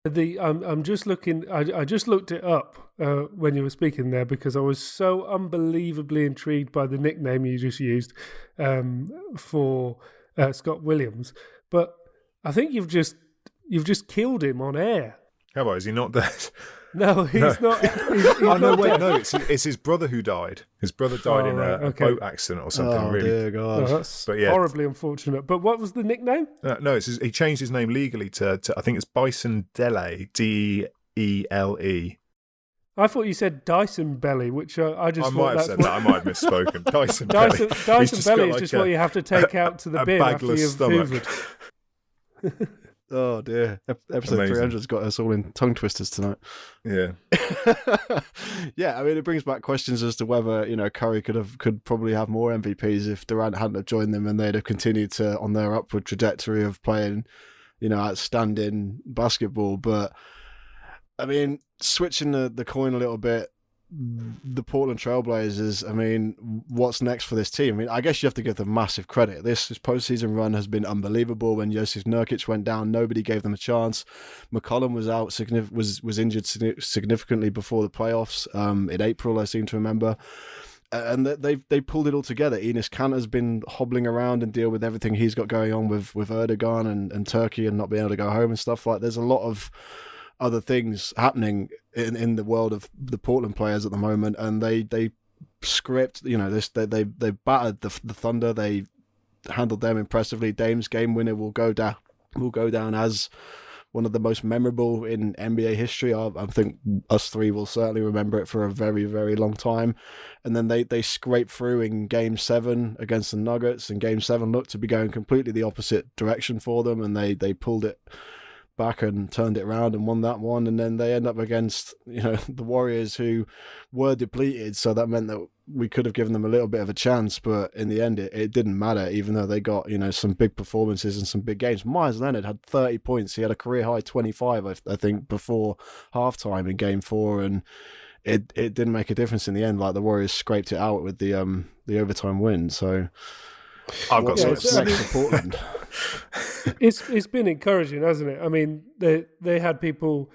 I'm just looking. I just looked it up when you were speaking there because I was so unbelievably intrigued by the nickname you just used for Scott Williams. But I think you've just killed him on air. How about, is he not dead? No, he's not. He's no, not wait, dead. no, it's his brother who died. His brother died in a boat accident or something. Oh, really, dear God. No, that's But yeah. horribly unfortunate. But what was the nickname? no, he changed his name legally to I think it's Bison Dele, Dele. I thought you said Dyson Belly, which I just I thought might have that's said what... that. I might have misspoken. Dyson Belly. Dyson He's Belly got is just what you have to take out to the bin after bagless you've stomach. hoovered. Oh dear. Episode Amazing. 300's got us all in tongue twisters tonight. Yeah. Yeah, I mean, it brings back questions as to whether, Curry could probably have more MVPs if Durant hadn't have joined them and they'd have continued to on their upward trajectory of playing, outstanding basketball. But I mean, switching the coin a little bit, the Portland Trailblazers, I mean, what's next for this team? I mean, I guess you have to give them massive credit. This postseason run has been unbelievable. When Jusuf Nurkic went down, nobody gave them a chance. McCollum was out, was injured significantly before the playoffs in April, I seem to remember. And they pulled it all together. Enes Kanter's been hobbling around and deal with everything he's got going on with Erdogan and Turkey and not being able to go home and stuff like. There's a lot of other things happening in the world of the Portland players at the moment, and they script, they battered the Thunder. They handled them impressively. Dame's game winner will go down as one of the most memorable in NBA history. I think us three will certainly remember it for a very, very long time. And then they scraped through in Game 7 against the Nuggets, and Game 7 looked to be going completely the opposite direction for them, and they pulled it back and turned it around and won that one. And then they end up against the Warriors, who were depleted, so that meant that we could have given them a little bit of a chance, but in the end it didn't matter, even though they got some big performances and some big games. Myles Leonard had 30 points. He had a career high 25 I think before halftime in Game 4, and it didn't make a difference in the end. Like, the Warriors scraped it out with the overtime win. So I've got what's next for Portland? It's been encouraging, hasn't it? I mean, they had people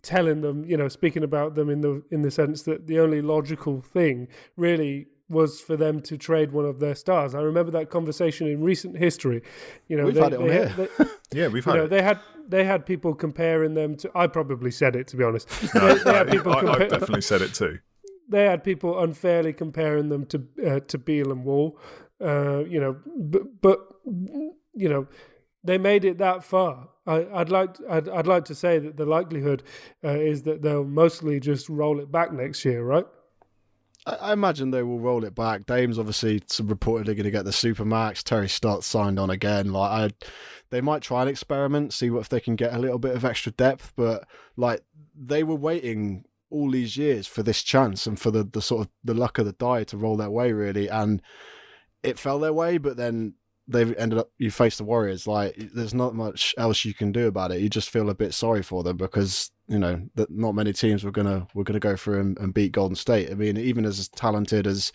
telling them, speaking about them in the sense that the only logical thing really was for them to trade one of their stars. I remember that conversation in recent history. We've had it on here. Yeah, we've had it. They had people comparing them to. I probably said it, to be honest. No, they had people I've definitely said it too. They had people unfairly comparing them to Beal and Wall. But they made it that far. I'd like to say that the likelihood is that they'll mostly just roll it back next year, right? I imagine they will roll it back. Dame's obviously reportedly going to get the Supermax. Terry Stotts signed on again. They might try an experiment, see if they can get a little bit of extra depth. But they were waiting all these years for this chance and for the sort of the luck of the die to roll their way, really. And it fell their way, but then they've ended up, you face the Warriors. There's not much else you can do about it. You just feel a bit sorry for them because that not many teams were gonna go through and beat Golden State. I mean, even as talented as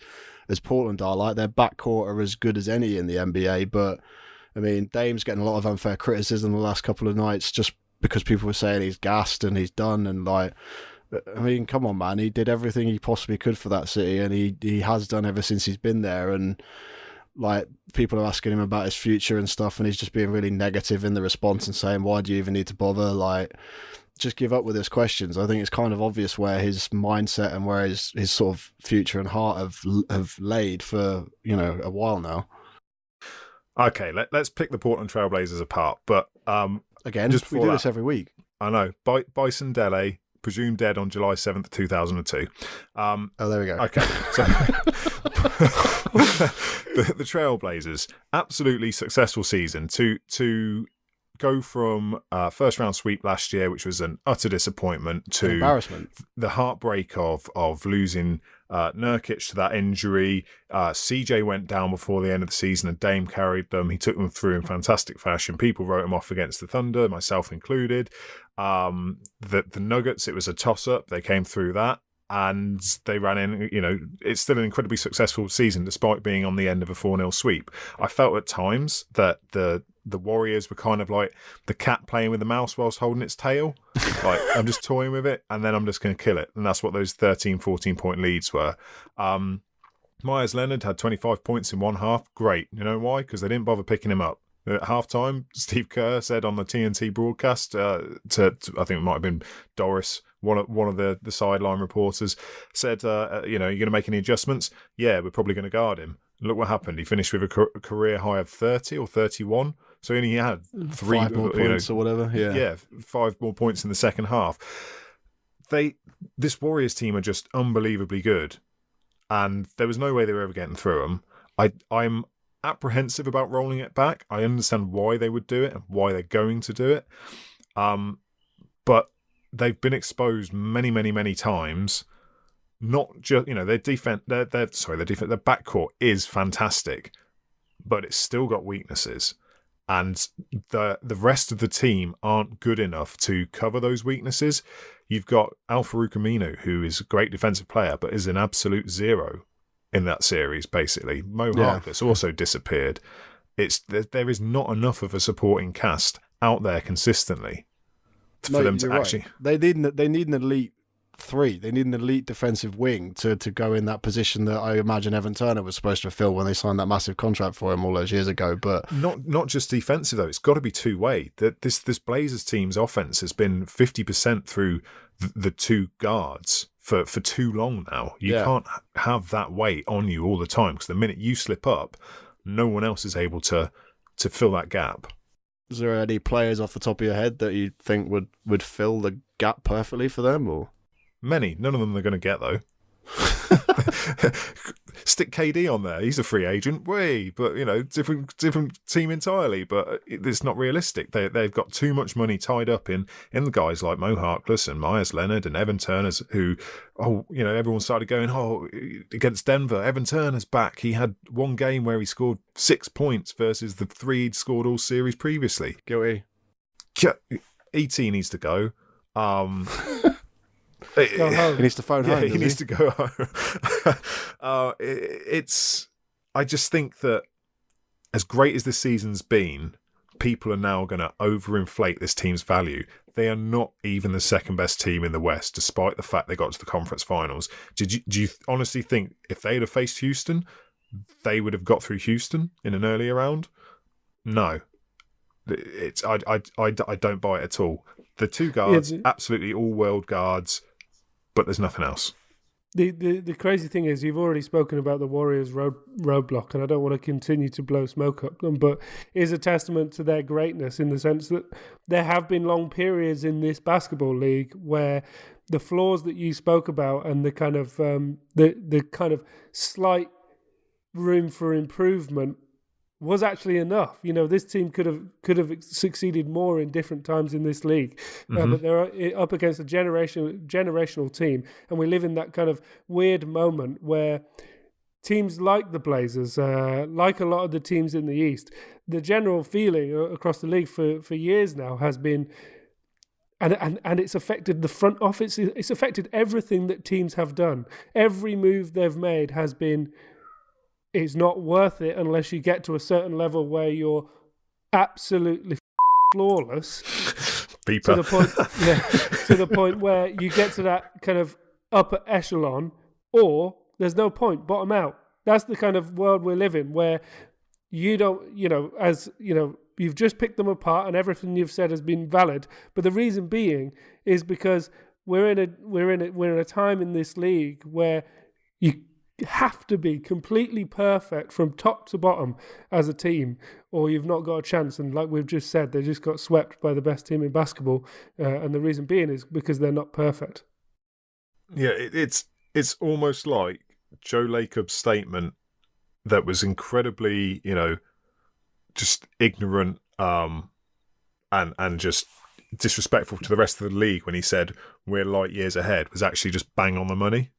Portland are, their backcourt are as good as any in the NBA. But I mean, Dame's getting a lot of unfair criticism the last couple of nights just because people were saying he's gassed and he's done. And I mean, come on, man, he did everything he possibly could for that city, and he has done ever since he's been there. And people are asking him about his future and stuff, and he's just being really negative in the response and saying, why do you even need to bother? Just give up with his questions. I think it's kind of obvious where his mindset and where his sort of future and heart have laid for, a while now. Okay, let's pick the Portland Trailblazers apart. But again, just we do this every week. I know. Bison Dele, presumed dead on July 7th, 2002. There we go. Okay, so the Trailblazers, absolutely successful season. To go from first round sweep last year, which was an utter disappointment, to embarrassment, the heartbreak of losing Nurkic to that injury. CJ went down before the end of the season and Dame carried them. He took them through in fantastic fashion. People wrote him off against the Thunder, myself included. The Nuggets, it was a toss-up. They came through that and they ran in. It's still an incredibly successful season despite being on the end of a 4-0 sweep. I felt at times that the Warriors were kind of like the cat playing with the mouse whilst holding its tail. Like, I'm just toying with it and then I'm just going to kill it. And that's what those 13, 14-point leads were. Myles Leonard had 25 points in one half. Great. You know why? Because they didn't bother picking him up. At halftime, Steve Kerr said on the TNT broadcast to I think it might have been Doris, one of the sideline reporters, said, you're going to make any adjustments? Yeah, we're probably going to guard him. Look what happened. He finished with a career high of 30 or 31. So he only had 5 more points or whatever. Yeah, 5 more points in the second half. This Warriors team are just unbelievably good, and there was no way they were ever getting through them. I'm apprehensive about rolling it back. I understand why they would do it and why they're going to do it, but they've been exposed many, many, many times. Not just their defense. Their backcourt is fantastic, but it's still got weaknesses, and the rest of the team aren't good enough to cover those weaknesses. You've got Al-Farouq Aminu, who is a great defensive player, but is an absolute zero in that series. Basically, Mo Harkless also disappeared. There is not enough of a supporting cast out there consistently for them to actually. Right. They need an elite 3. They need an elite defensive wing to go in that position that I imagine Evan Turner was supposed to fill when they signed that massive contract for him all those years ago. But not just defensive though; it's got to be two-way. This Blazers team's offense has been 50% through the two guards for too long now. You can't have that weight on you all the time, because the minute you slip up, no one else is able to fill that gap. Is there any players off the top of your head that you think would fill the gap perfectly for them, or? Many. None of them they're going to get, though. Stick KD on there. He's a free agent. But, different team entirely. But it's not realistic. They've got too much money tied up in the guys like Mo Harkless and Myles Leonard and Evan Turner, who, everyone started going, against Denver, Evan Turner's back. He had one game where he scored 6 points versus the 3 he'd scored all series previously. Guilty. ET needs to go. Go home. He needs to phone home. He needs to go home. I just think that as great as this season's been, people are now going to overinflate this team's value. They are not even the second best team in the West, despite the fact they got to the conference finals. Do you honestly think if they'd have faced Houston, they would have got through Houston in an earlier round? No. I don't buy it at all. The two guards, absolutely all world guards, but there's nothing else. The crazy thing is, you've already spoken about the Warriors' roadblock, and I don't want to continue to blow smoke up them, but it is a testament to their greatness in the sense that there have been long periods in this basketball league where the flaws that you spoke about and the kind of the kind of slight room for improvement was actually enough. This team could have succeeded more in different times in this league, but they're up against a generational team, and we live in that kind of weird moment where teams like the Blazers, like a lot of the teams in the East, the general feeling across the league for years now has been, and it's affected the front office. It's affected everything that teams have done. Every move they've made has been, it's not worth it unless you get to a certain level where you're absolutely flawless. Beeper. To the point where you get to that kind of upper echelon, or there's no point, bottom out. That's the kind of world we live in, where you don't, you've just picked them apart and everything you've said has been valid. But the reason being is because we're in a time in this league where you have to be completely perfect from top to bottom as a team, or you've not got a chance. And like we've just said, they just got swept by the best team in basketball, and the reason being is because they're not perfect. Yeah, it's almost like Joe Lacob's statement that was incredibly, just ignorant and just disrespectful to the rest of the league when he said we're light years ahead was actually just bang on the money.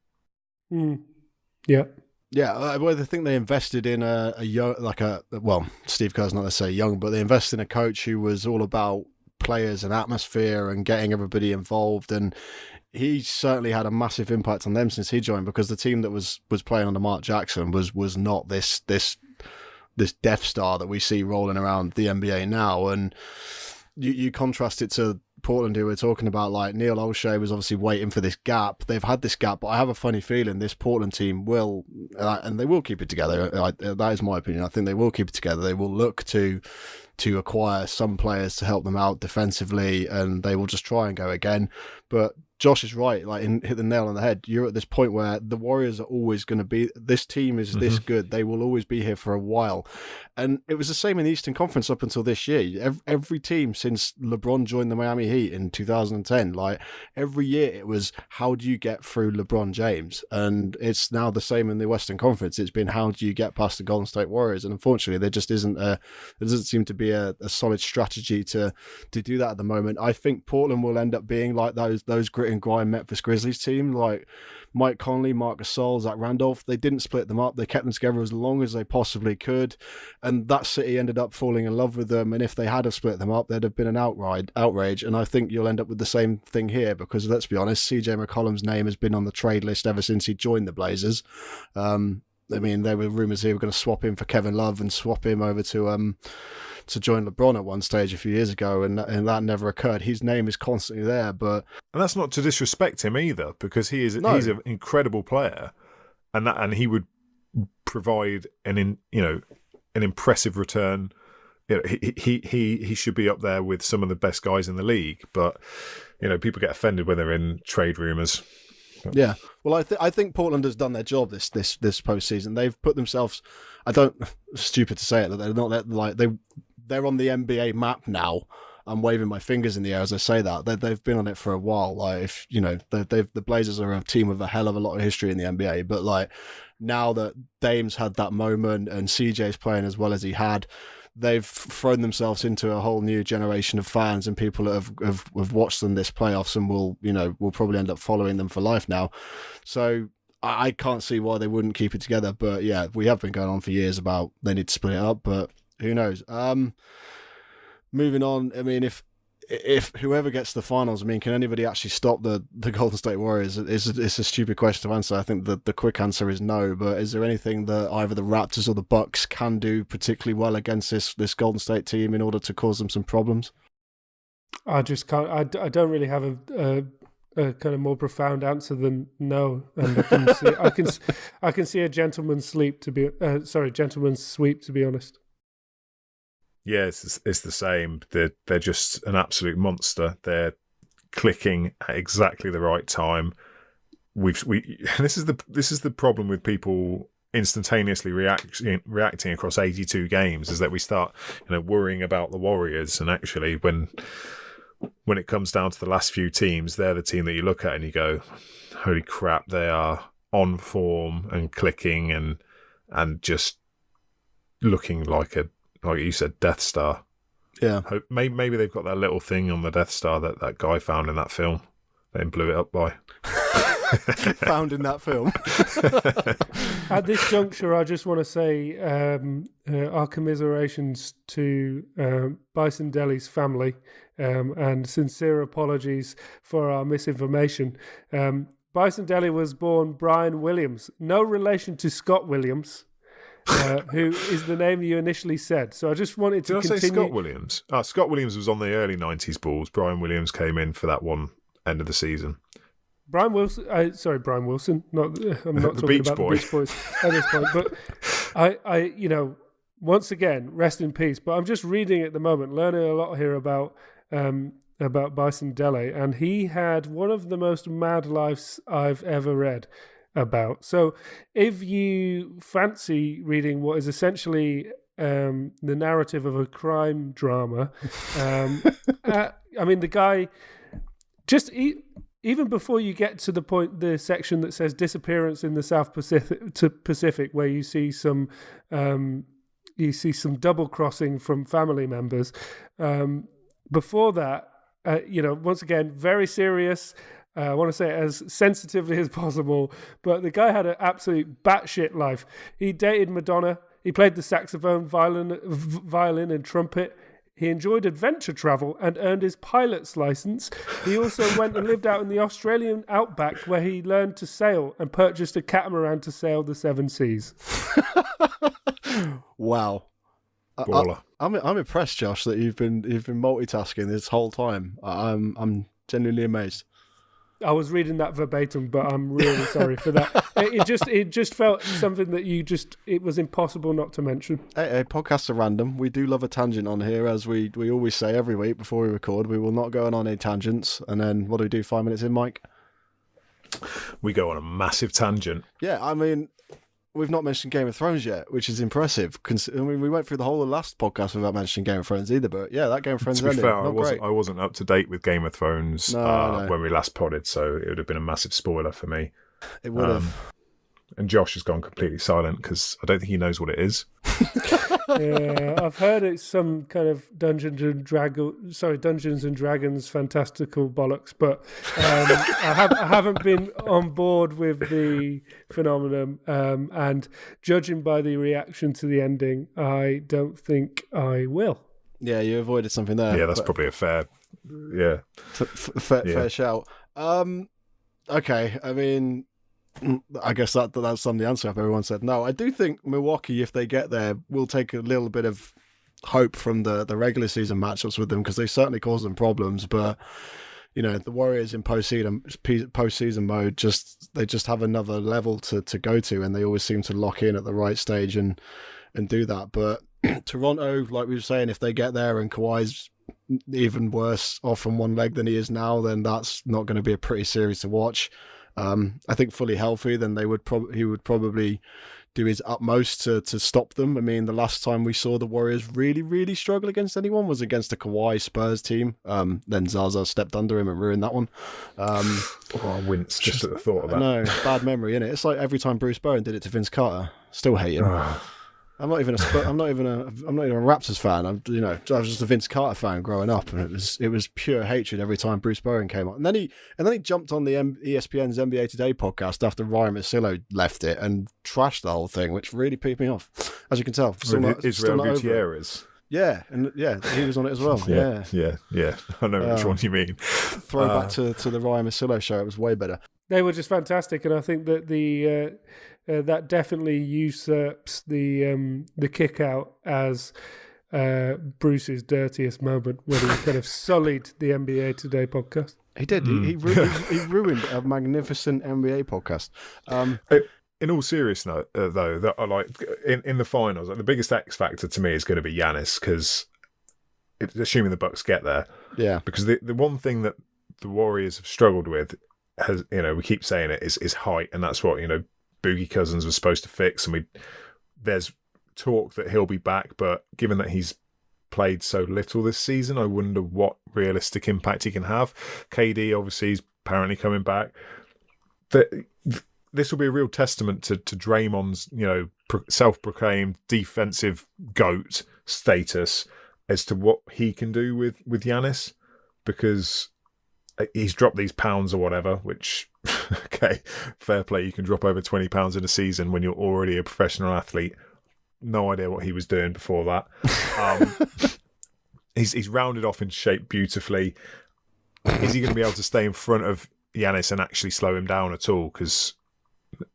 Yeah. Yeah, well, I think they invested in a young, Steve Kerr's not necessarily young, but they invested in a coach who was all about players and atmosphere and getting everybody involved, and he certainly had a massive impact on them since he joined, because the team that was playing under Mark Jackson was not this Death Star that we see rolling around the NBA now. And you contrast it to Portland, who we're talking about, like Neil O'Shea was obviously waiting for this gap. They've had this gap, but I have a funny feeling this Portland team will, and they will keep it together. That is my opinion. I think they will keep it together. They will look to acquire some players to help them out defensively, and they will just try and go again. But Josh is right, hit the nail on the head. You're at this point where the Warriors are always going to be, this team is this good. They will always be here for a while. And it was the same in the Eastern Conference up until this year. Every team since LeBron joined the Miami Heat in 2010, every year it was, how do you get through LeBron James? And it's now the same in the Western Conference. It's been, how do you get past the Golden State Warriors? And unfortunately, there just there doesn't seem to be a solid strategy to do that at the moment. I think Portland will end up being like those grit and grind Memphis Grizzlies team, like Mike Conley, Marc Gasol, Zach Randolph. They didn't split them up. They kept them together as long as they possibly could. And that city ended up falling in love with them. And if they had have split them up, there'd have been an outrage. And I think you'll end up with the same thing here, because let's be honest, CJ McCollum's name has been on the trade list ever since he joined the Blazers. There were rumours he were going to swap him for Kevin Love and swap him over to join LeBron at one stage a few years ago, and that never occurred. His name is constantly there, and that's not to disrespect him either, because he's an incredible player, and he would provide an impressive return. He should be up there with some of the best guys in the league, but people get offended when they're in trade rumours. Yeah, well, I think Portland has done their job this postseason. They've put themselves. Stupid to say it, that they're not they're on the NBA map now. I'm waving my fingers in the air as I say that. They've been on it for a while. The Blazers are a team with a hell of a lot of history in the NBA, but now that Dame's had that moment and CJ's playing as well as he had, they've thrown themselves into a whole new generation of fans and people that have watched them this playoffs and will probably end up following them for life now. So I can't see why they wouldn't keep it together. But yeah, we have been going on for years about they need to split it up, but who knows? Moving on, if whoever gets the finals, can anybody actually stop the Golden State Warriors? It's a stupid question to answer. I think the quick answer is no, but is there anything that either the Raptors or the Bucks can do particularly well against this Golden State team in order to cause them some problems? I just can't. I don't really have a kind of more profound answer than no. And I can see a gentleman's sweep, to be honest. Yeah, it's the same. They're just an absolute monster. They're clicking at exactly the right time. This is the problem with people instantaneously reacting across 82 games, is that we start worrying about the Warriors, and actually when it comes down to the last few teams, they're the team that you look at and you go, holy crap, they are on form and clicking and just looking like you said, Death Star. Yeah. Maybe they've got that little thing on the Death Star that guy found in that film, then blew it up by. Found in that film. At this juncture, I just want to say our commiserations to Bison Deli's family and sincere apologies for our misinformation. Bison Deli was born Brian Williams, no relation to Scott Williams. Who is the name you initially said. So I just wanted to continue. Did I say Scott Williams? Scott Williams was on the early 90s Bulls. Brian Williams came in for that one end of the season. Brian Wilson. Brian Wilson. I'm not talking Beach about Boy. The Beach Boys at this point. But I once again, rest in peace. But I'm just reading at the moment, learning a lot here about Bison Dele, and he had one of the most mad lives I've ever read about. So if you fancy reading what is essentially the narrative of a crime drama, the guy just even before you get to the section that says disappearance in the South Pacific, where you see some double crossing from family members, before that, once again, very serious. I want to say it as sensitively as possible, but the guy had an absolute batshit life. He dated Madonna. He played the saxophone, violin, and trumpet. He enjoyed adventure travel and earned his pilot's license. He also went and lived out in the Australian outback, where he learned to sail and purchased a catamaran to sail the 7 seas. Wow. Baller. I'm impressed, Josh, that you've been multitasking this whole time. I'm genuinely amazed. I was reading that verbatim, but I'm really sorry for that. It just felt something that it was impossible not to mention. Hey, podcasts are random. We do love a tangent on here, as we always say every week before we record. We will not go on any tangents. And then what do we do 5 minutes in, Mike? We go on a massive tangent. Yeah, I mean, we've not mentioned Game of Thrones yet, which is impressive. I mean, we went through the whole of the last podcast without mentioning Game of Thrones either, but yeah, that Game of Thrones To be ending, fair, great. I wasn't up to date with Game of Thrones No. when we last podded, so it would have been a massive spoiler for me. It would have. And Josh has gone completely silent because I don't think he knows what it is. Yeah, I've heard it's some kind of Dungeons and Dragons fantastical bollocks, but I haven't been on board with the phenomenon. And judging by the reaction to the ending, I don't think I will. Yeah, you avoided something there. Yeah, that's probably a fair. Yeah, fair shout. Okay, I mean, I guess that's some of the answer up. Everyone said no. I do think Milwaukee, if they get there, will take a little bit of hope from the regular season matchups with them, because they certainly cause them problems. But the Warriors in postseason mode they just have another level to go to, and they always seem to lock in at the right stage and do that. But Toronto, like we were saying, if they get there and Kawhi's even worse off from one leg than he is now, then that's not going to be a pretty series to watch. I think fully healthy, then he would probably do his utmost to stop them. I mean, the last time we saw the Warriors really, really struggle against anyone was against a Kawhi Spurs team. Then Zaza stepped under him and ruined that one. I winced just at the thought of that. No, bad memory, innit? It's like every time Bruce Bowen did it to Vince Carter. Still hate him. I'm not even a Raptors fan. I was just a Vince Carter fan growing up, and it was pure hatred every time Bruce Bowen came on. And then he jumped on the ESPN's NBA Today podcast after Ryan Russillo left it and trashed the whole thing, which really peed me off. As you can tell, Israel Gutierrez. Yeah, and he was on it as well. Yeah. I know which one you mean. Throwback to the Ryan Russillo show. It was way better. They were just fantastic, and I think that that definitely usurps the kick out as Bruce's dirtiest moment when he kind of sullied the NBA Today podcast. He did. He ruined a magnificent NBA podcast. In all seriousness, though, that I like in the finals, the biggest X factor to me is going to be Giannis, because assuming the Bucks get there, because the one thing that the Warriors have struggled with has, we keep saying it, is height, and that's what Boogie Cousins was supposed to fix, and there's talk that he'll be back, but given that he's played so little this season, I wonder what realistic impact he can have. KD obviously is apparently coming back. This will be a real testament to Draymond's self-proclaimed defensive GOAT status as to what he can do with Giannis, because he's dropped these pounds or whatever, which, okay, fair play. You can drop over 20 pounds in a season when you're already a professional athlete. No idea what he was doing before that. He's rounded off in shape beautifully. Is he going to be able to stay in front of Giannis and actually slow him down at all? Because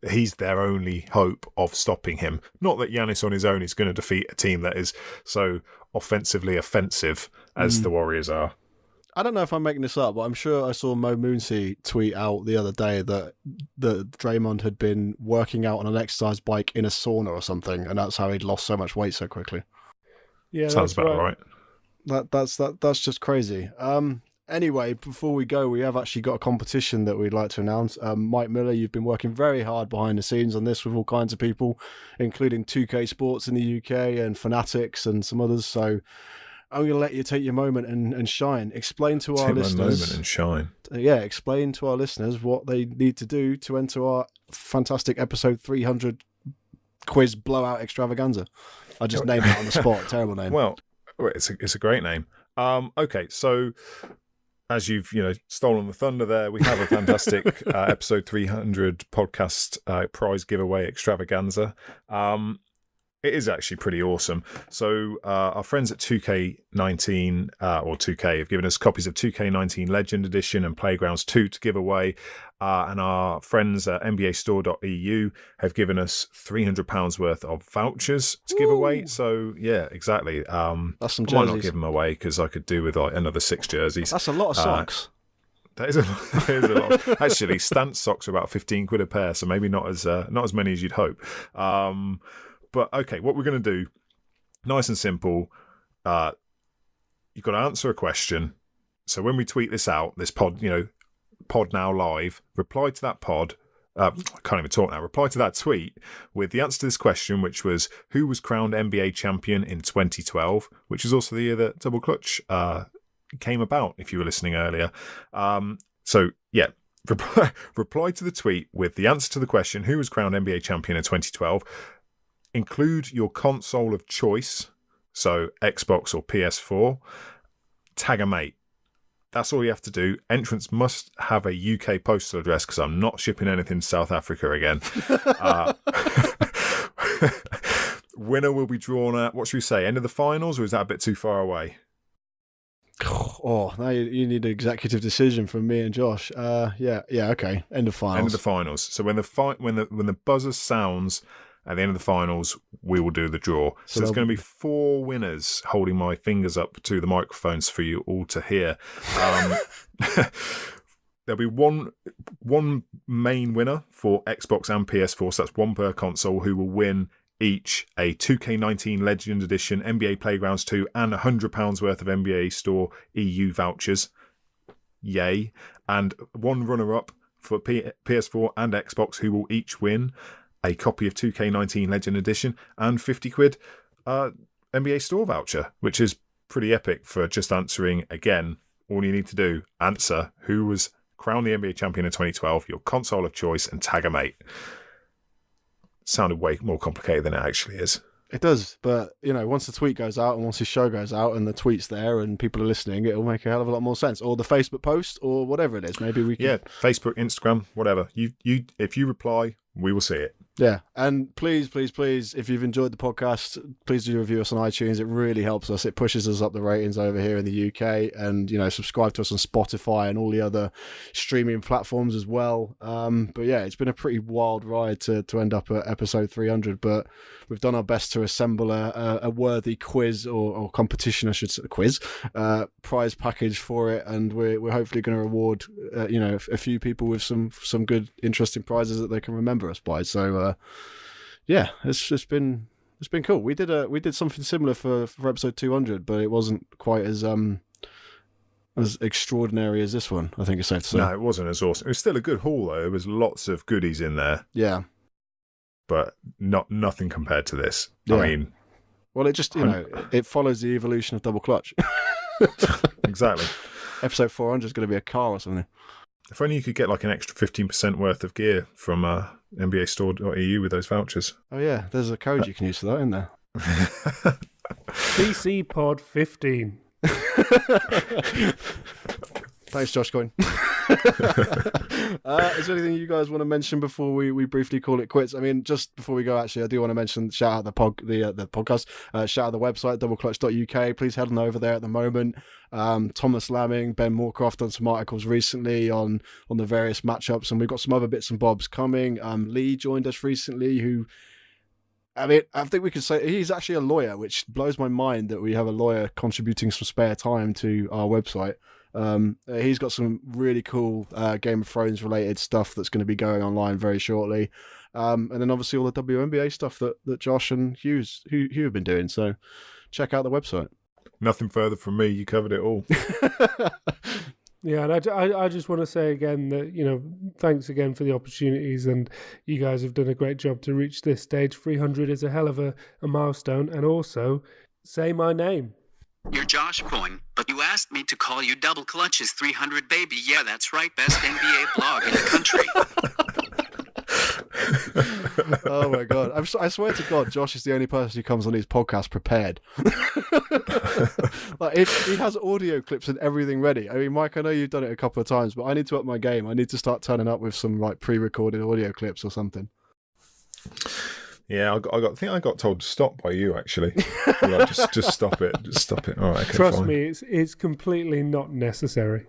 he's their only hope of stopping him. Not that Giannis on his own is going to defeat a team that is so offensively offensive as the Warriors are. I don't know if I'm making this up, but I'm sure I saw Mo Moonsey tweet out the other day that Draymond had been working out on an exercise bike in a sauna or something, and that's how he'd lost so much weight so quickly. Yeah, sounds about right. That's just crazy. Anyway, before we go, we have actually got a competition that we'd like to announce. Mike Miller, you've been working very hard behind the scenes on this with all kinds of people, including 2K Sports in the UK and Fanatics and some others. So I'm going to let you take your moment and shine. Explain to our listeners. Take my moment and shine. Yeah, explain to our listeners what they need to do to enter our fantastic episode 300 quiz blowout extravaganza. I just named it on the spot. Terrible name. Well, it's a great name. Okay, so as you've stolen the thunder there, we have a fantastic episode 300 podcast prize giveaway extravaganza. It is actually pretty awesome. So our friends at 2K19 or 2K have given us copies of 2K19 Legend Edition and Playgrounds 2 to give away. And our friends at NBAStore.eu have given us £300 worth of vouchers to give away. So, yeah, exactly. That's some jerseys. I might not give them away because I could do with like another 6 jerseys. That's a lot of socks. That is a lot. Actually, Stance socks are about 15 quid a pair, so maybe not as many as you'd hope. But okay, what we're going to do, nice and simple, you've got to answer a question. So when we tweet this out, this pod, pod now live, reply to that pod. I can't even talk now. Reply to that tweet with the answer to this question, which was, who was crowned NBA champion in 2012, which is also the year that Double Clutch came about, if you were listening earlier. So, yeah, reply to the tweet with the answer to the question, who was crowned NBA champion in 2012. Include your console of choice, so Xbox or PS4. Tag a mate. That's all you have to do. Entrants must have a UK postal address because I'm not shipping anything to South Africa again. Winner will be drawn at, what should we say, end of the finals, or is that a bit too far away? Oh, now you need an executive decision from me and Josh. Yeah, okay. End of finals. End of the finals. So when the buzzer sounds at the end of the finals, we will do the draw. So there's going to be 4 winners, holding my fingers up to the microphones for you all to hear. There'll be one main winner for Xbox and PS4, so that's one per console, who will win each a 2K19 Legend Edition, NBA Playgrounds 2, and £100 worth of NBA Store EU vouchers. Yay. And one runner-up for PS4 and Xbox, who will each win a copy of 2K19 Legend Edition and 50 quid NBA Store voucher, which is pretty epic for just answering, again, all you need to do, answer who was crowned the NBA champion in 2012, your console of choice, and tag a mate. Sounded way more complicated than it actually is. It does, but once the tweet goes out and once the show goes out and the tweet's there and people are listening, it'll make a hell of a lot more sense. Or the Facebook post or whatever it is. Maybe we can... Yeah, Facebook, Instagram, whatever. If you reply, we will see it. Yeah, and please, if you've enjoyed the podcast, please do review us on iTunes. It really helps us. It pushes us up the ratings over here in the UK, and subscribe to us on Spotify and all the other streaming platforms as well. But yeah, it's been a pretty wild ride to end up at episode 300, but we've done our best to assemble a worthy quiz or competition, I should say, prize package for it, and we're hopefully going to reward a few people with some good, interesting prizes that they can remember us by. So yeah, it's been cool. We did something similar for episode 200, but it wasn't quite as extraordinary as this one, I think it's safe to say. No, it wasn't as awesome. It was still a good haul though. There was lots of goodies in there. Yeah, but nothing compared to this. Yeah. I mean, well, it just it follows the evolution of Double Clutch. Exactly. Episode 400 is going to be a car or something. If only you could get like an extra 15% worth of gear from NBAStore.eu with those vouchers. Oh yeah, there's a code you can use for that, isn't there? CC Pod 15. Thanks, Josh Coyne. Is there anything you guys want to mention before we briefly call it quits? I mean, just before we go, actually, I do want to mention, shout out the podcast, shout out the website, doubleclutch.uk. Please head on over there at the moment. Thomas Lamming, Ben Moorcroft done some articles recently on the various matchups, and we've got some other bits and bobs coming. Lee joined us recently, who, I mean, I think we could say he's actually a lawyer, which blows my mind that we have a lawyer contributing some spare time to our website. He's got some really cool Game of Thrones related stuff that's going to be going online very shortly. And then obviously all the WNBA stuff that Josh and Hugh have been doing. So check out the website. Nothing further from me. You covered it all. Yeah, and I just want to say again that, thanks again for the opportunities, and you guys have done a great job to reach this stage. 300 is a hell of a milestone, and also say my name. You're Josh Coyne, but you asked me to call you Double Clutch's 300 baby. Yeah, that's right, best NBA blog in the country. Oh my god! I swear to God, Josh is the only person who comes on these podcasts prepared. Like, he has audio clips and everything ready. I mean, Mike, I know you've done it a couple of times, but I need to up my game. I need to start turning up with some like pre-recorded audio clips or something. Yeah, I think I got told to stop by you actually. Like, just stop it. Just stop it. All right. Okay, Trust fine. me, it's completely not necessary.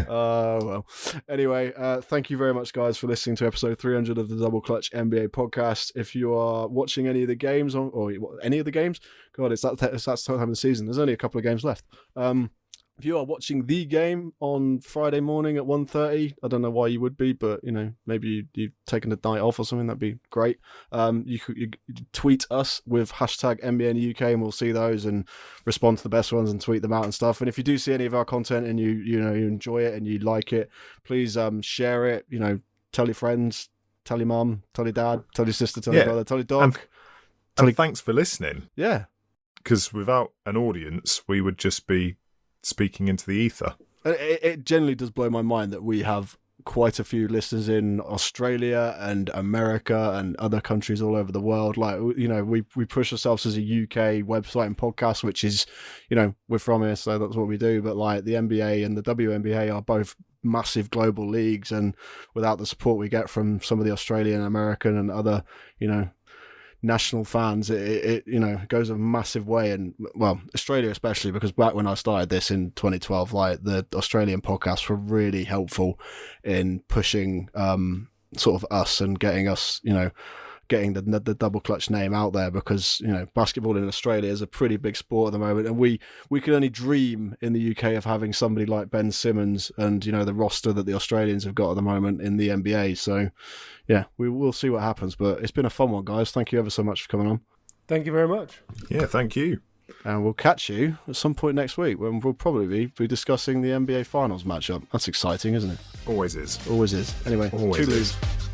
Well. Anyway, thank you very much, guys, for listening to episode 300 of the Double Clutch NBA podcast. If you are watching any of the games or any of the games, God, it's that time of the season. There's only a couple of games left. If you are watching the game on Friday morning at 1:30, I don't know why you would be, but maybe you've taken a night off or something. That'd be great. You tweet us with hashtag NBA in the UK, and we'll see those and respond to the best ones and tweet them out and stuff. And if you do see any of our content and you enjoy it and you like it, please share it. Tell your friends, tell your mum, tell your dad, tell your sister, tell your brother, tell your dog. And thanks for listening. Yeah, because without an audience, we would just be speaking into the ether. It generally does blow my mind that we have quite a few listeners in Australia and America and other countries all over the world. Like, we push ourselves as a UK website and podcast, which is, we're from here, so that's what we do. But like the NBA and the WNBA are both massive global leagues, and without the support we get from some of the Australian, American and other, national fans, it goes a massive way. And well, Australia especially, because back when I started this in 2012, like the Australian podcasts were really helpful in pushing sort of us and getting us, getting the Double Clutch name out there, because basketball in Australia is a pretty big sport at the moment, and we can only dream in the UK of having somebody like Ben Simmons and the roster that the Australians have got at the moment in the NBA. So yeah, we will see what happens, but it's been a fun one, guys. Thank you ever so much for coming on. Thank you very much. Yeah, thank you. And we'll catch you at some point next week when we'll probably be discussing the NBA Finals matchup. That's exciting, isn't it? Always is. Always is. Anyway, Always toodaloo. is.